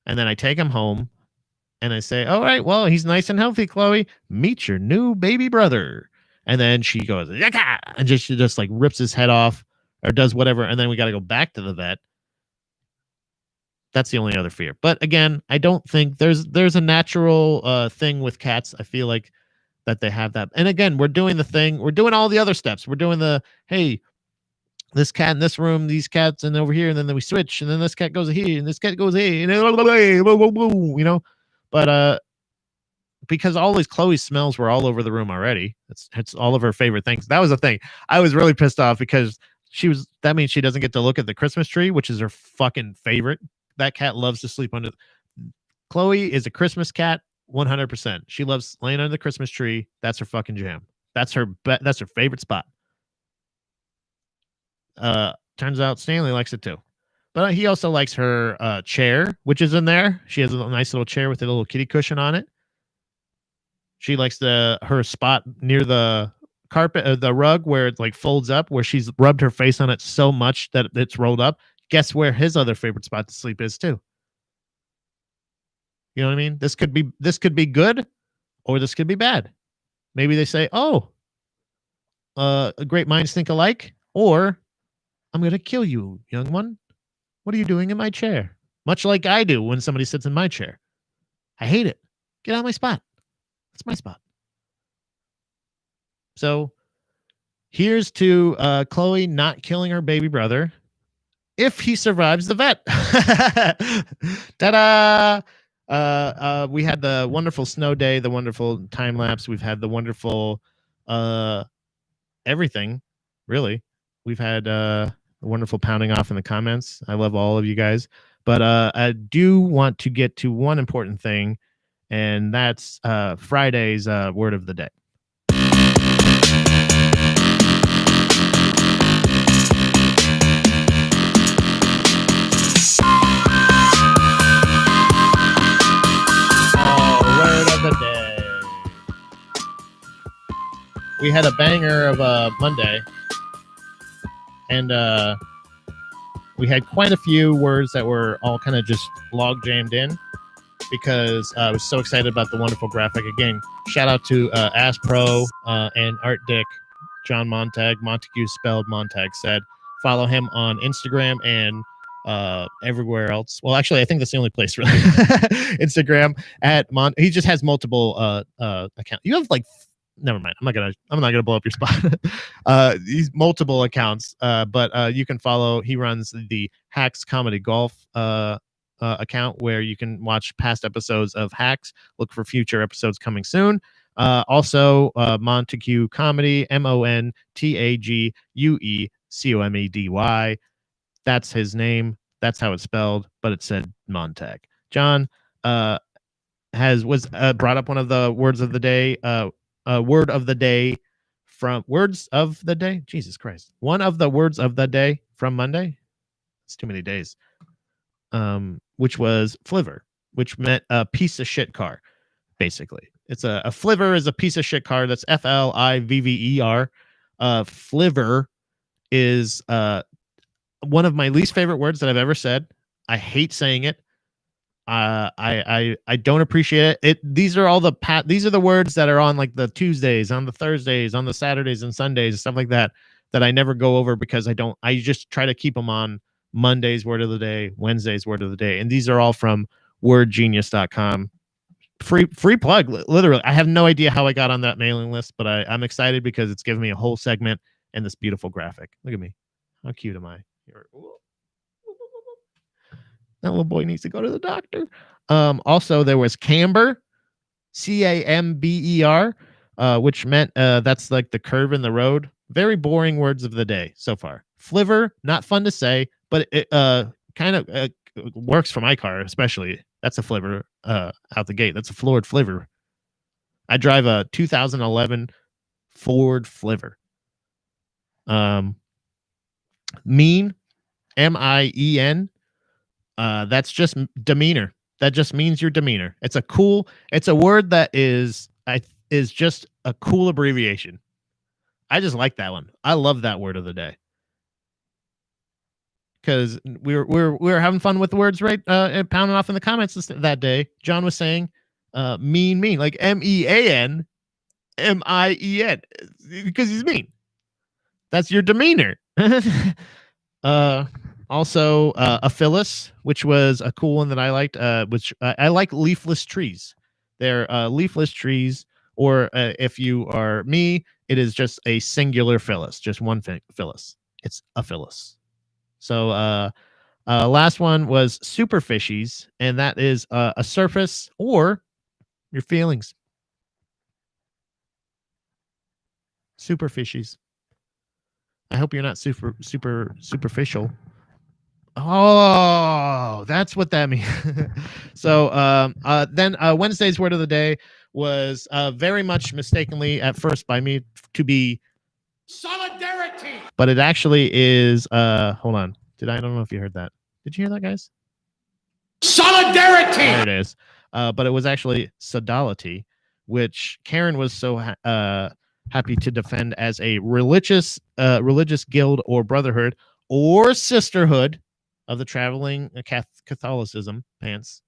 And then I take him home and I say, "All right, well, he's nice and healthy, Chloe. Meet your new baby brother." And then she goes, "Yaka!" And she just like rips his head off or does whatever, and then we got to go back to the vet. That's the only other fear. But again, I don't think there's a natural thing with cats. I feel like that they have that. And again, we're doing the thing. We're doing all the other steps. We're doing the, hey, this cat in this room, these cats, and over here, and then we switch, and then this cat goes here, and this cat goes here, and you know. But because all these Chloe smells were all over the room already. It's all of her favorite things. That was the thing. I was really pissed off because that means she doesn't get to look at the Christmas tree, which is her fucking favorite. That cat loves to sleep under. Chloe is a Christmas cat, 100%. She loves laying under the Christmas tree. That's her fucking jam. That's her favorite spot. Turns out Stanley likes it too, but he also likes her chair, which is in there. She has a nice little chair with a little kitty cushion on it. She likes her spot near the carpet, the rug where it like folds up, where she's rubbed her face on it so much that it's rolled up. Guess where his other favorite spot to sleep is too. You know what I mean? This could be good, or this could be bad. Maybe they say, "Oh, great minds think alike," or "I'm going to kill you, young one. What are you doing in my chair?" Much like I do when somebody sits in my chair. I hate it. Get out of my spot. That's my spot. So here's to Chloe not killing her baby brother if he survives the vet. Ta-da! We had the wonderful snow day, the wonderful time lapse. We've had the wonderful everything, really. We've had a wonderful pounding off in the comments. I love all of you guys. But I do want to get to one important thing, and that's Friday's word of the day. The day. We had a banger of Monday, and we had quite a few words that were all kind of just log jammed in because I was so excited about the wonderful graphic. Again, shout out to Ass Pro and Art Dick, John Montag. Montague spelled Montag said. Follow him on Instagram and everywhere else. Well, actually, I think that's the only place really. Instagram at he just has multiple accounts. You have like, never mind. I'm not gonna blow up your spot. These multiple accounts, but you can follow. He runs the Hacks Comedy Golf account where you can watch past episodes of Hacks. Look for future episodes coming soon. Also, Montague Comedy, MONTAGUECOMEDY. That's his name. That's how it's spelled, but it said Montag. John was brought up one of the words of the day. Word of the day from words of the day. Jesus Christ! One of the words of the day from Monday. It's too many days. Which was flivver, which meant a piece of shit car. Basically, it's a flivver is a piece of shit car. That's FLIVVER. Flivver is one of my least favorite words that I've ever said. I hate saying it. I don't appreciate it. These are all these are the words that are on like the Tuesdays, on the Thursdays, on the Saturdays and Sundays, stuff like that I never go over because I just try to keep them on Monday's word of the day, Wednesday's word of the day. And these are all from wordgenius.com. Free plug, literally. I have no idea how I got on that mailing list, but I'm excited because it's giving me a whole segment and this beautiful graphic. Look at me. How cute am I? That little boy needs to go to the doctor. Also, there was camber, Camber, which meant that's like the curve in the road. Very boring words of the day so far. Flivver, not fun to say, but it kind of works for my car, especially. That's a flivver out the gate. That's a Ford flivver. I drive a 2011 Ford flivver. Mean, Mien. That's just demeanor. That just means your demeanor. It's a word that is just a cool abbreviation. I just like that one. I love that word of the day. Because we were having fun with the words, right? And pounding off in the comments that day. John was saying mean, like MEAN, MIEN, because he's mean. That's your demeanor. Also, a Phyllis, which was a cool one that I liked, which I like leafless trees. They're leafless trees, or if you are me, it is just a singular Phyllis, just one Phyllis. It's a Phyllis. So last one was super fishies, and that is a surface or your feelings. Super fishies. I hope you're not superficial. Oh, that's what that means. So then Wednesday's word of the day was very much mistakenly at first by me to be solidarity, but it actually is hold on. I don't know if you heard that. Did you hear that, guys? Solidarity. There it is. But it was actually sodality, which Karen was so happy to defend as a religious guild or brotherhood or sisterhood of the traveling Catholicism pants.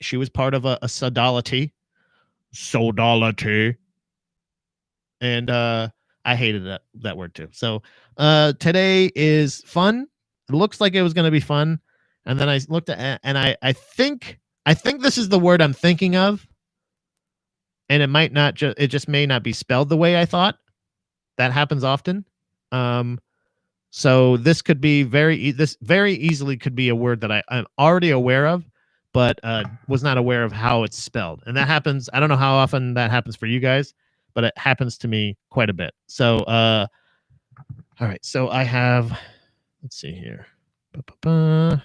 She was part of a sodality, and I hated that word too. So today is fun. It looks like it was going to be fun, and then I looked at and I think this is the word I'm thinking of, and it might not it just may not be spelled the way I thought. That happens often. So this could be very easily could be a word that I'm already aware of, but was not aware of how it's spelled. And that happens. I don't know how often that happens for you guys, but it happens to me quite a bit. So, all right. So I have, let's see here. All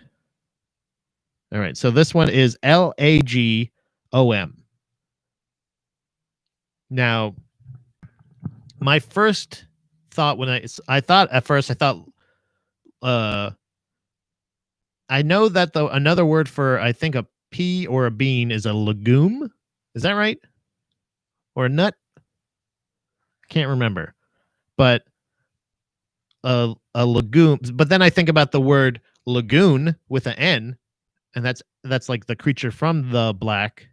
right. So this one is LAGOM. Now, my first thought when I thought I know that another word for I think a pea or a bean is a legume. Is that right? Or a nut? Can't remember. But a legume. But then I think about the word lagoon with an N, and that's like the creature from the black.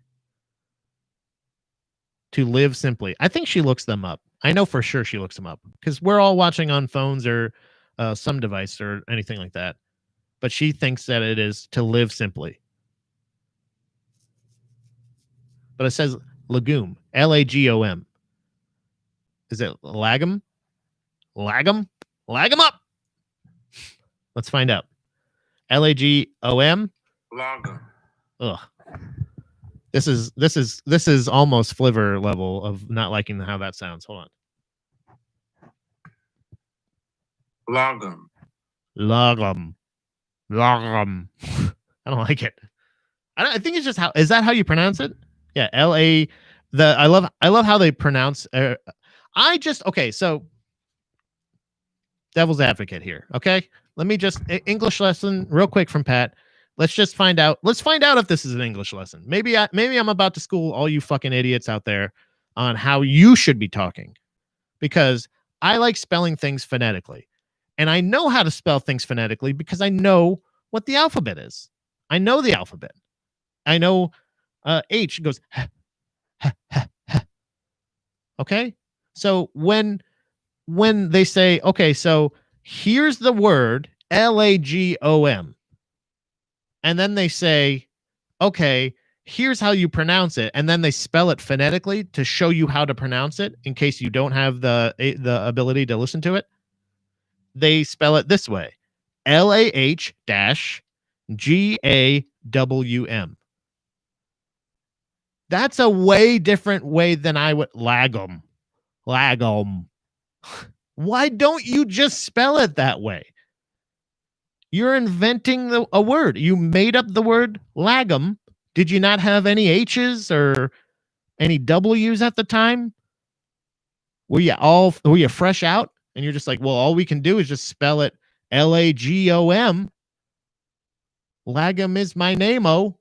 To live simply. I think she looks them up. I know for sure she looks them up because we're all watching on phones or some device or anything like that. But she thinks that it is to live simply. But it says legume, LAGOM. Is it lagum? Lagum? Lagum up. Let's find out. LAGOM. Lagum. Ugh. This is almost Flivver level of not liking how that sounds. Hold on. Lagum. I don't like it. I think it's just how is that how you pronounce it? Yeah, I love how they pronounce. Okay. So devil's advocate here. Okay, let me just English lesson real quick from Pat. Let's just find out. Let's find out if this is an English lesson. Maybe I'm about to school all you fucking idiots out there on how you should be talking, because I like spelling things phonetically, and I know how to spell things phonetically because I know what the alphabet is. I know the alphabet. I know H goes. Okay, so when they say, okay, so here's the word LAGOM. And then they say, okay, here's how you pronounce it. And then they spell it phonetically to show you how to pronounce it in case you don't have the ability to listen to it. they spell it this way: LAH-GAWM. That's a way different way than I would lagum. Lagum. Why don't you just spell it that way? You're inventing a word. You made up the word lagum. Did you not have any H's or any W's at the time? Were you fresh out? And you're just like, well, all we can do is just spell it LAGOM. Lagum is my name-o.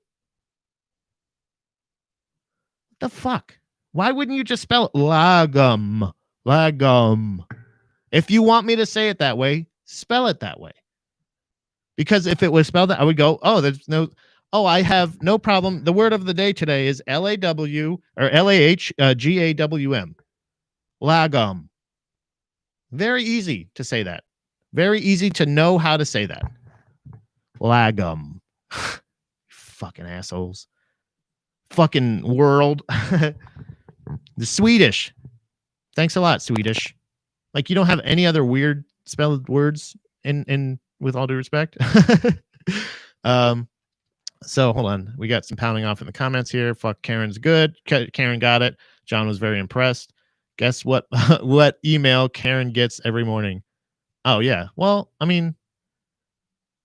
The fuck? Why wouldn't you just spell it lagum? Lagum. If you want me to say it that way, spell it that way. Because if it was spelled that, I would go, I have no problem. The word of the day today is LAW or LAHGAWM. Lagum. Very easy to say that. Very easy to know how to say that. Lagum. Fucking assholes. Fucking world. The Swedish. Thanks a lot, Swedish. Like, you don't have any other weird spelled words in with all due respect. So hold on. We got some pounding off in the comments here. Fuck, Karen's good. Karen got it. John was very impressed. Guess what? What email Karen gets every morning? Oh, yeah. Well, I mean,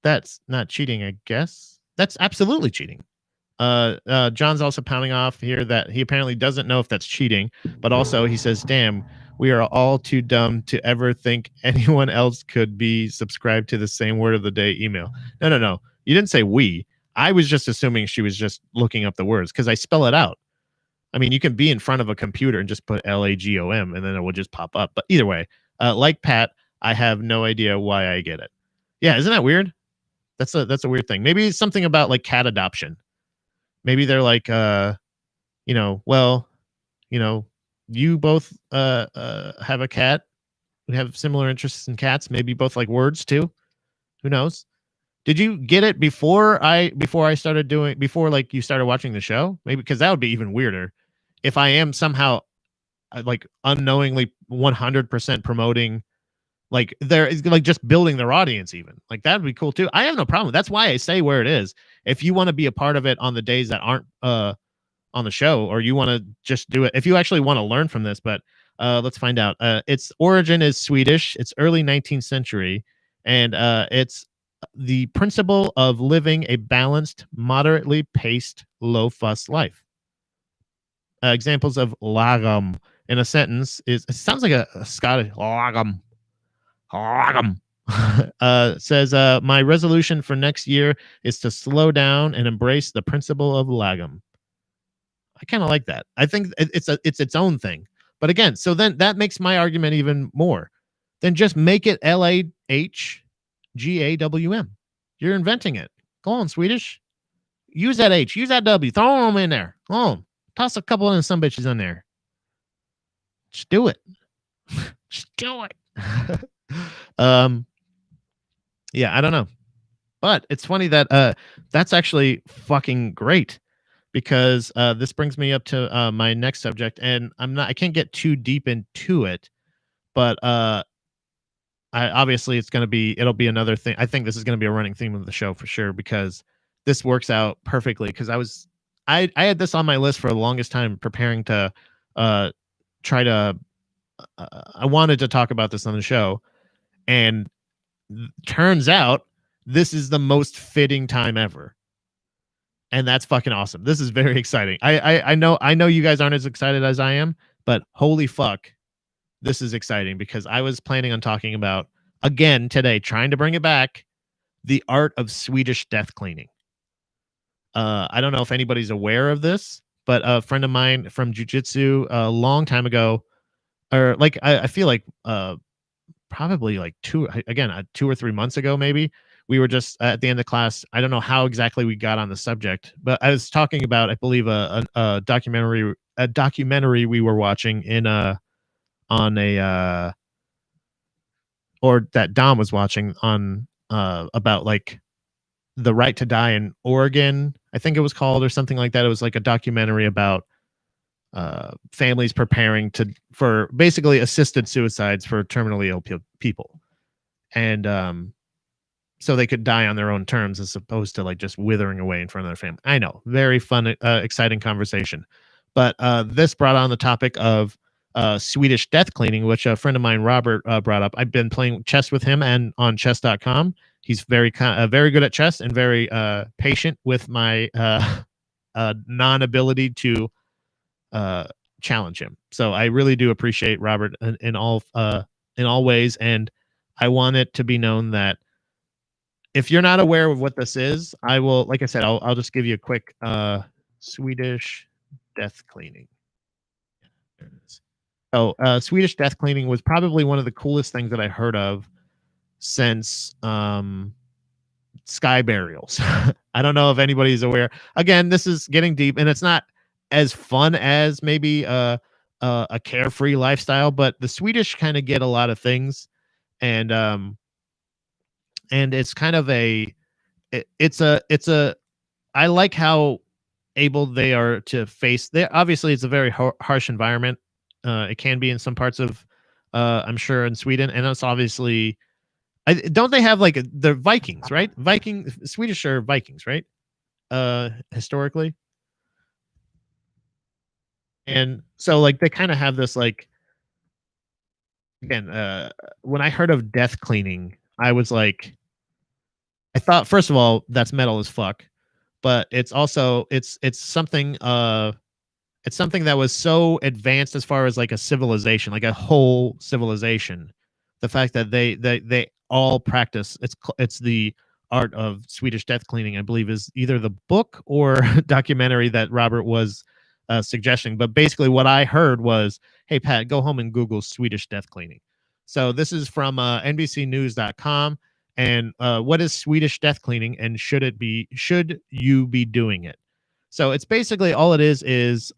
that's not cheating, I guess. That's absolutely cheating. John's also pounding off here that he apparently doesn't know if that's cheating, but also he says, damn, we are all too dumb to ever think anyone else could be subscribed to the same word of the day email. No. You didn't say we. I was just assuming she was just looking up the words because I spell it out. I mean, you can be in front of a computer and just put LAGOM and then it will just pop up. But either way, like Pat, I have no idea why I get it. Yeah, isn't that weird? That's a weird thing. Maybe it's something about like cat adoption. Maybe they're like, you both have a cat. We have similar interests in cats. Maybe you both like words too. Who knows? Did you get it before I started doing, before like you started watching the show? Maybe, because that would be even weirder. If I am somehow like unknowingly 100% promoting, like they're like just building their audience, even like that would be cool too. I have no problem. That's why I say where it is. If you want to be a part of it on the days that aren't on the show, or you want to just do it, if you actually want to learn from this, but let's find out. Its origin is Swedish. It's early 19th century, and it's the principle of living a balanced, moderately paced, low fuss life. Examples of lagom in a sentence is, it sounds like a Scottish lagom. Says, my resolution for next year is to slow down and embrace the principle of lagom. I kind of like that. I think it's its own thing. But again, so then that makes my argument even more. Then just make it LAHGAWM. You're inventing it. Go on, Swedish. Use that H. Use that W. Throw them in there. Go on. Toss a couple of some bitches in there. Just do it. Just do it. Yeah, I don't know. But it's funny that that's actually fucking great, because this brings me up to my next subject, and I can't get too deep into it, but obviously it'll be another thing. I think this is going to be a running theme of the show for sure, because this works out perfectly, because I had this on my list for the longest time, preparing to try to I wanted to talk about this on the show, and turns out this is the most fitting time ever. And that's fucking awesome. This is very exciting. I know you guys aren't as excited as I am, but holy fuck, this is exciting, because I was planning on talking about, again today, trying to bring it back, the art of Swedish death cleaning. I don't know if anybody's aware of this, but a friend of mine from jiu-jitsu a long time ago, or like I feel like probably like 2 or 3 months ago, maybe, we were just at the end of class. I don't know how exactly we got on the subject, but I was talking about, I believe, a documentary we were watching or that Dom was watching on about like the right to die in Oregon, I think it was called, or something like that. It was like a documentary about families preparing for basically assisted suicides for terminally ill people. and so they could die on their own terms as opposed to like just withering away in front of their family. I know, very fun, exciting conversation. But this brought on the topic of Swedish death cleaning, which a friend of mine, Robert, brought up. I've been playing chess with him and on chess.com. He's very good at chess and very patient with my non-ability to challenge him. So I really do appreciate Robert in all ways. And I want it to be known that if you're not aware of what this is, I will, like I said, I'll just give you a quick Swedish death cleaning. There it is. So Swedish death cleaning was probably one of the coolest things that I heard of since sky burials. I don't know if anybody's aware. Again, this is getting deep, and it's not as fun as maybe a carefree lifestyle, but the Swedish kind of get a lot of things, and it's kind of it's a I like how able they are to face. They obviously it's a very harsh environment. It can be in some parts of I'm sure in Sweden, and it's obviously. Don't they have like the Vikings, right? Swedish are Vikings, right? Historically. And so like they kind of have this like, again, when I heard of death cleaning, I was like, I thought, first of all, that's metal as fuck, but it's also, it's something that was so advanced as far as like a civilization, like a whole civilization. The fact that they all practice, it's the art of Swedish death cleaning, I believe, is either the book or documentary that Robert was suggesting. But basically what I heard was, hey, Pat, go home and Google Swedish death cleaning. So this is from NBCnews.com. And what is Swedish death cleaning, and should you be doing it? So it's basically all it is it's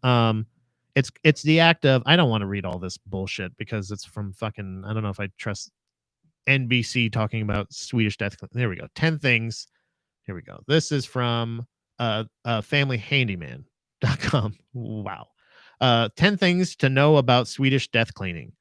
the act of, I don't want to read all this bullshit because it's from fucking, I don't know if I trust NBC talking about Swedish death. There we go. 10 things. Here we go. This is from familyhandyman.com. Wow. 10 things to know about Swedish death cleaning.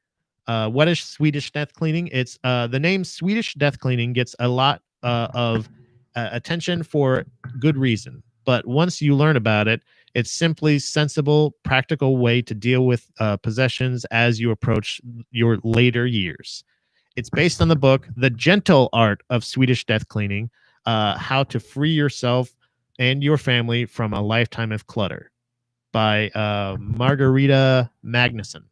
What is Swedish death cleaning? It's the name Swedish death cleaning gets a lot of attention for good reason. But once you learn about it, it's simply sensible, practical way to deal with possessions as you approach your later years. It's based on the book, The Gentle Art of Swedish Death Cleaning, How to Free Yourself and Your Family from a Lifetime of Clutter by Margarita Magnusson.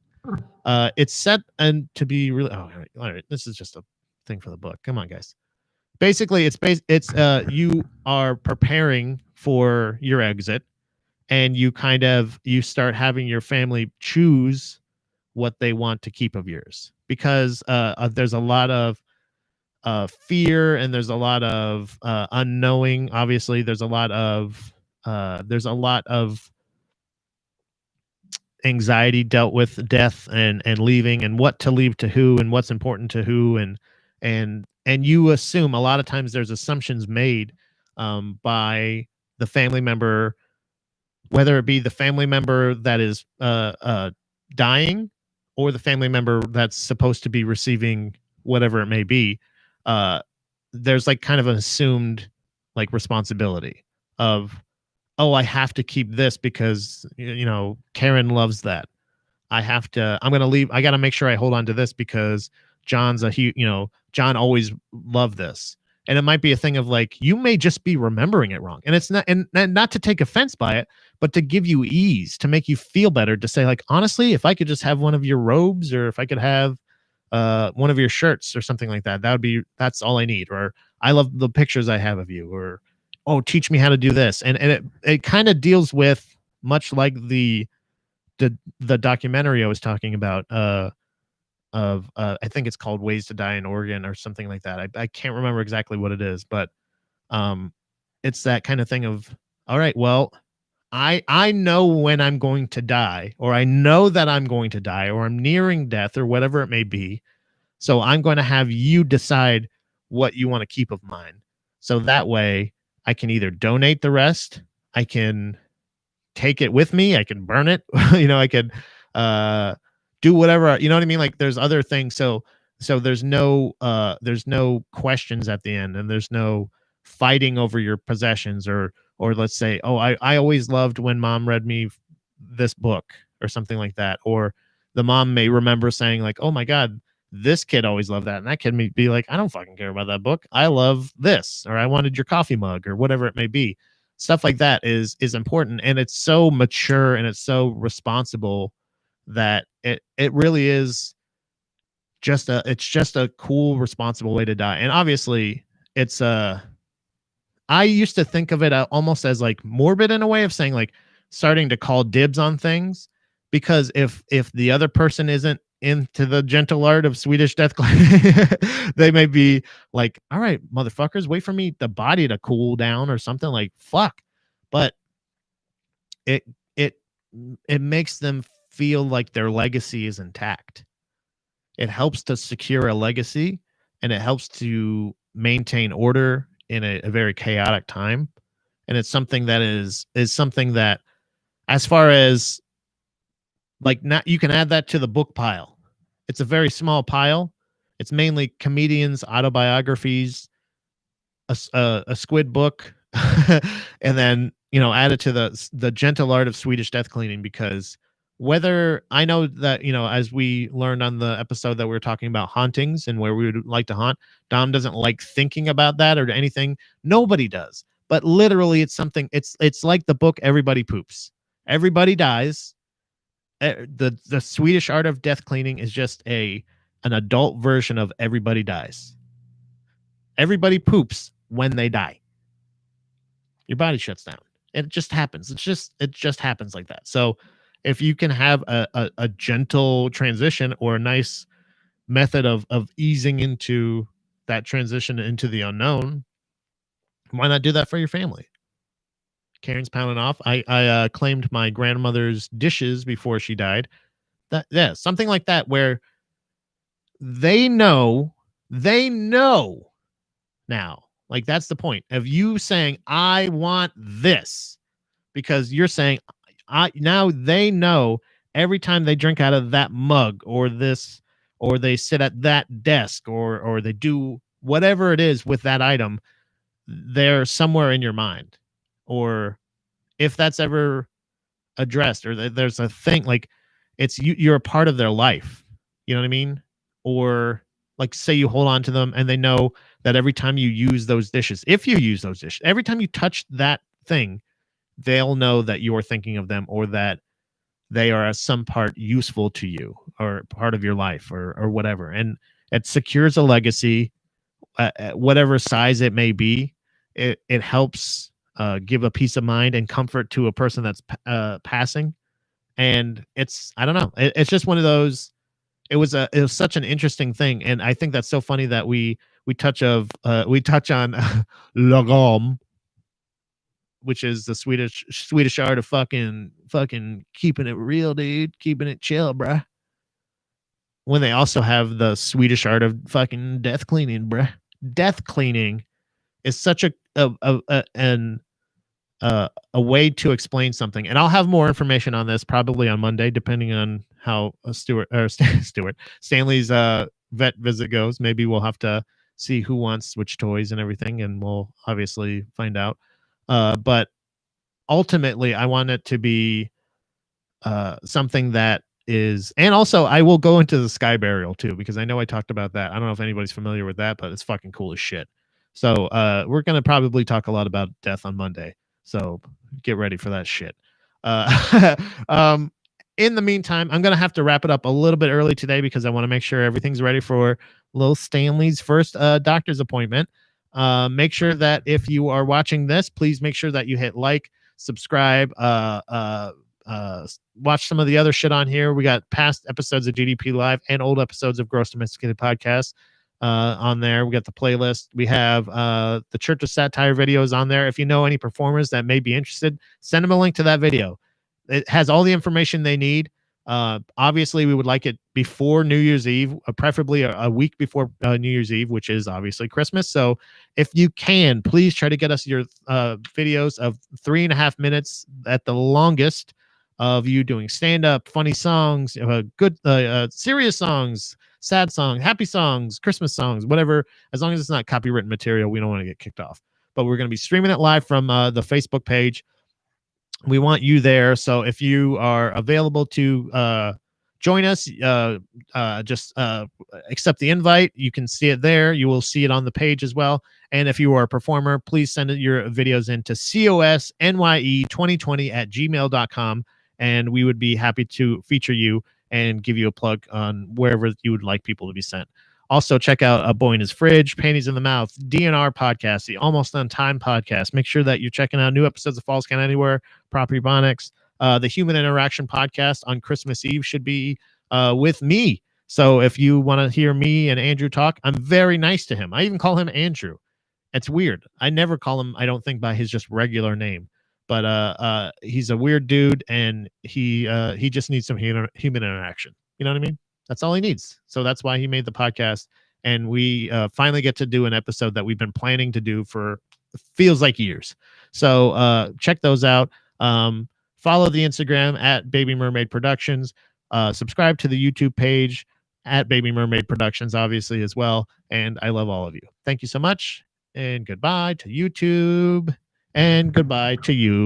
It's set and to be really, all right. This is just a thing for the book. Come on, guys. Basically, it's you are preparing for your exit, and you start having your family choose what they want to keep of yours, because there's a lot of fear, and there's a lot of unknowing. Obviously, there's a lot of anxiety dealt with death and leaving, and what to leave to who, and what's important to who, and you assume a lot of times there's assumptions made by the family member, whether it be the family member that is dying or the family member that's supposed to be receiving whatever it may be. There's like kind of an assumed like responsibility of, oh, I have to keep this because, Karen loves that. I'm going to leave. I got to make sure I hold on to this because John's John always loved this. And it might be a thing of like, you may just be remembering it wrong. And it's not, and not to take offense by it, but to give you ease, to make you feel better, to say like, honestly, if I could just have one of your robes, or if I could have one of your shirts or something like that, that's all I need. Or I love the pictures I have of you, or, oh, teach me how to do this. And it kind of deals with, much like the documentary I was talking about, I think it's called Ways to Die in Oregon or something like that. I can't remember exactly what it is, but it's that kind of thing of, all right, well, I know when I'm going to die, or I know that I'm going to die, or I'm nearing death, or whatever it may be. So I'm going to have you decide what you want to keep of mine. So that way I can either donate the rest, I can take it with me, I can burn it, I could do whatever, you know what I mean? Like there's other things. So So there's no questions at the end, and there's no fighting over your possessions, or let's say, oh, I always loved when mom read me this book or something like that. Or the mom may remember saying like, oh my God, this kid always loved that. And that kid may be like, I don't fucking care about that book. I love this, or I wanted your coffee mug, or whatever it may be. Stuff like that is important. And it's so mature and it's so responsible that it really is just a cool, responsible way to die. And obviously it's I used to think of it almost as like morbid in a way of saying like starting to call dibs on things, because if the other person isn't into the gentle art of Swedish death cleaning, they may be like, all right, motherfuckers, wait for me the body to cool down or something, like fuck. But it it it makes them feel like their legacy is intact. It helps to secure a legacy, and it helps to maintain order in a very chaotic time. And it's something that is something that, as far as like, not, you can add that to the book pile. It's a very small pile. It's mainly comedians, autobiographies, a squid book, and then add it to the gentle art of Swedish death cleaning. Because whether, I know that, as we learned on the episode that we were talking about hauntings and where we would like to haunt, Dom doesn't like thinking about that or anything. Nobody does. But literally, it's something. It's like the book Everybody Poops. Everybody dies. The Swedish art of death cleaning is just an adult version of Everybody Dies. Everybody poops when they die. Your body shuts down. It just happens. It just happens like that. So if you can have a gentle transition, or a nice method of easing into that transition into the unknown, why not do that for your family? Karen's pounding off. I claimed my grandmother's dishes before she died. Something like that, where they know now. Like, that's the point of you saying, I want this, because you're saying, now they know every time they drink out of that mug, or this, or they sit at that desk, or they do whatever it is with that item, they're somewhere in your mind. Or if that's ever addressed, or there's a thing, like, it's you're a part of their life. You know what I mean? Or like, say you hold on to them, and they know that every time you use those dishes, if you use those dishes, every time you touch that thing, they'll know that you're thinking of them, or that they are as some part useful to you, or part of your life, or whatever. And it secures a legacy, whatever size it may be. It helps give a peace of mind and comfort to a person that's passing. And I don't know, it's just one of those. It was such an interesting thing, and I think that's so funny that we touch on lagom, which is the Swedish art of fucking keeping it real, dude, keeping it chill, bruh. When they also have the Swedish art of fucking death cleaning, bruh. Death cleaning is such a way to explain something. And I'll have more information on this probably on Monday, depending on how Stanley's vet visit goes. Maybe we'll have to see who wants which toys and everything, and we'll obviously find out. But ultimately, I want it to be something that is, and also I will go into the sky burial too, because I know I talked about that. I don't know if anybody's familiar with that, but it's fucking cool as shit. So we're going to probably talk a lot about death on Monday. So get ready for that shit. In the meantime, I'm going to have to wrap it up a little bit early today, because I want to make sure everything's ready for little Stanley's first doctor's appointment. Make sure that if you are watching this, please make sure that you hit like, subscribe, watch some of the other shit on here. We got past episodes of GDP Live and old episodes of Gross Domesticated Podcast on there. We got the playlist. We have the Church of Satire videos on there. If you know any performers that may be interested, send them a link to that video. It has all the information they need. Obviously, we would like it before New Year's Eve, preferably a week before New Year's Eve, which is obviously Christmas. So if you can, please try to get us your videos of 3.5 minutes at the longest, of you doing stand-up, funny songs, good serious songs, sad songs, happy songs, Christmas songs, whatever. As long as it's not copywritten material, we don't want to get kicked off. But we're going to be streaming it live from the Facebook page. We want you there. So if you are available to join us, just accept the invite. You can see it there. You will see it on the page as well. And if you are a performer, please send your videos in to cosnye2020@gmail.com. And we would be happy to feature you and give you a plug on wherever you would like people to be sent. Also, check out A Boy in His Fridge, Panties in the Mouth, DNR podcast, the Almost on Time podcast. Make sure that you're checking out new episodes of Falls Count Anywhere, Property Bonics. The Human Interaction podcast on Christmas Eve should be with me. So if you want to hear me and Andrew talk, I'm very nice to him. I even call him Andrew. It's weird. I never call him, I don't think, by his just regular name. But he's a weird dude, and he just needs some human interaction. You know what I mean? That's all he needs. So that's why he made the podcast. And we finally get to do an episode that we've been planning to do for feels like years. So check those out. Follow the Instagram at Baby Mermaid Productions. Subscribe to the YouTube page at Baby Mermaid Productions, obviously, as well. And I love all of you. Thank you so much. And goodbye to YouTube. And goodbye to you.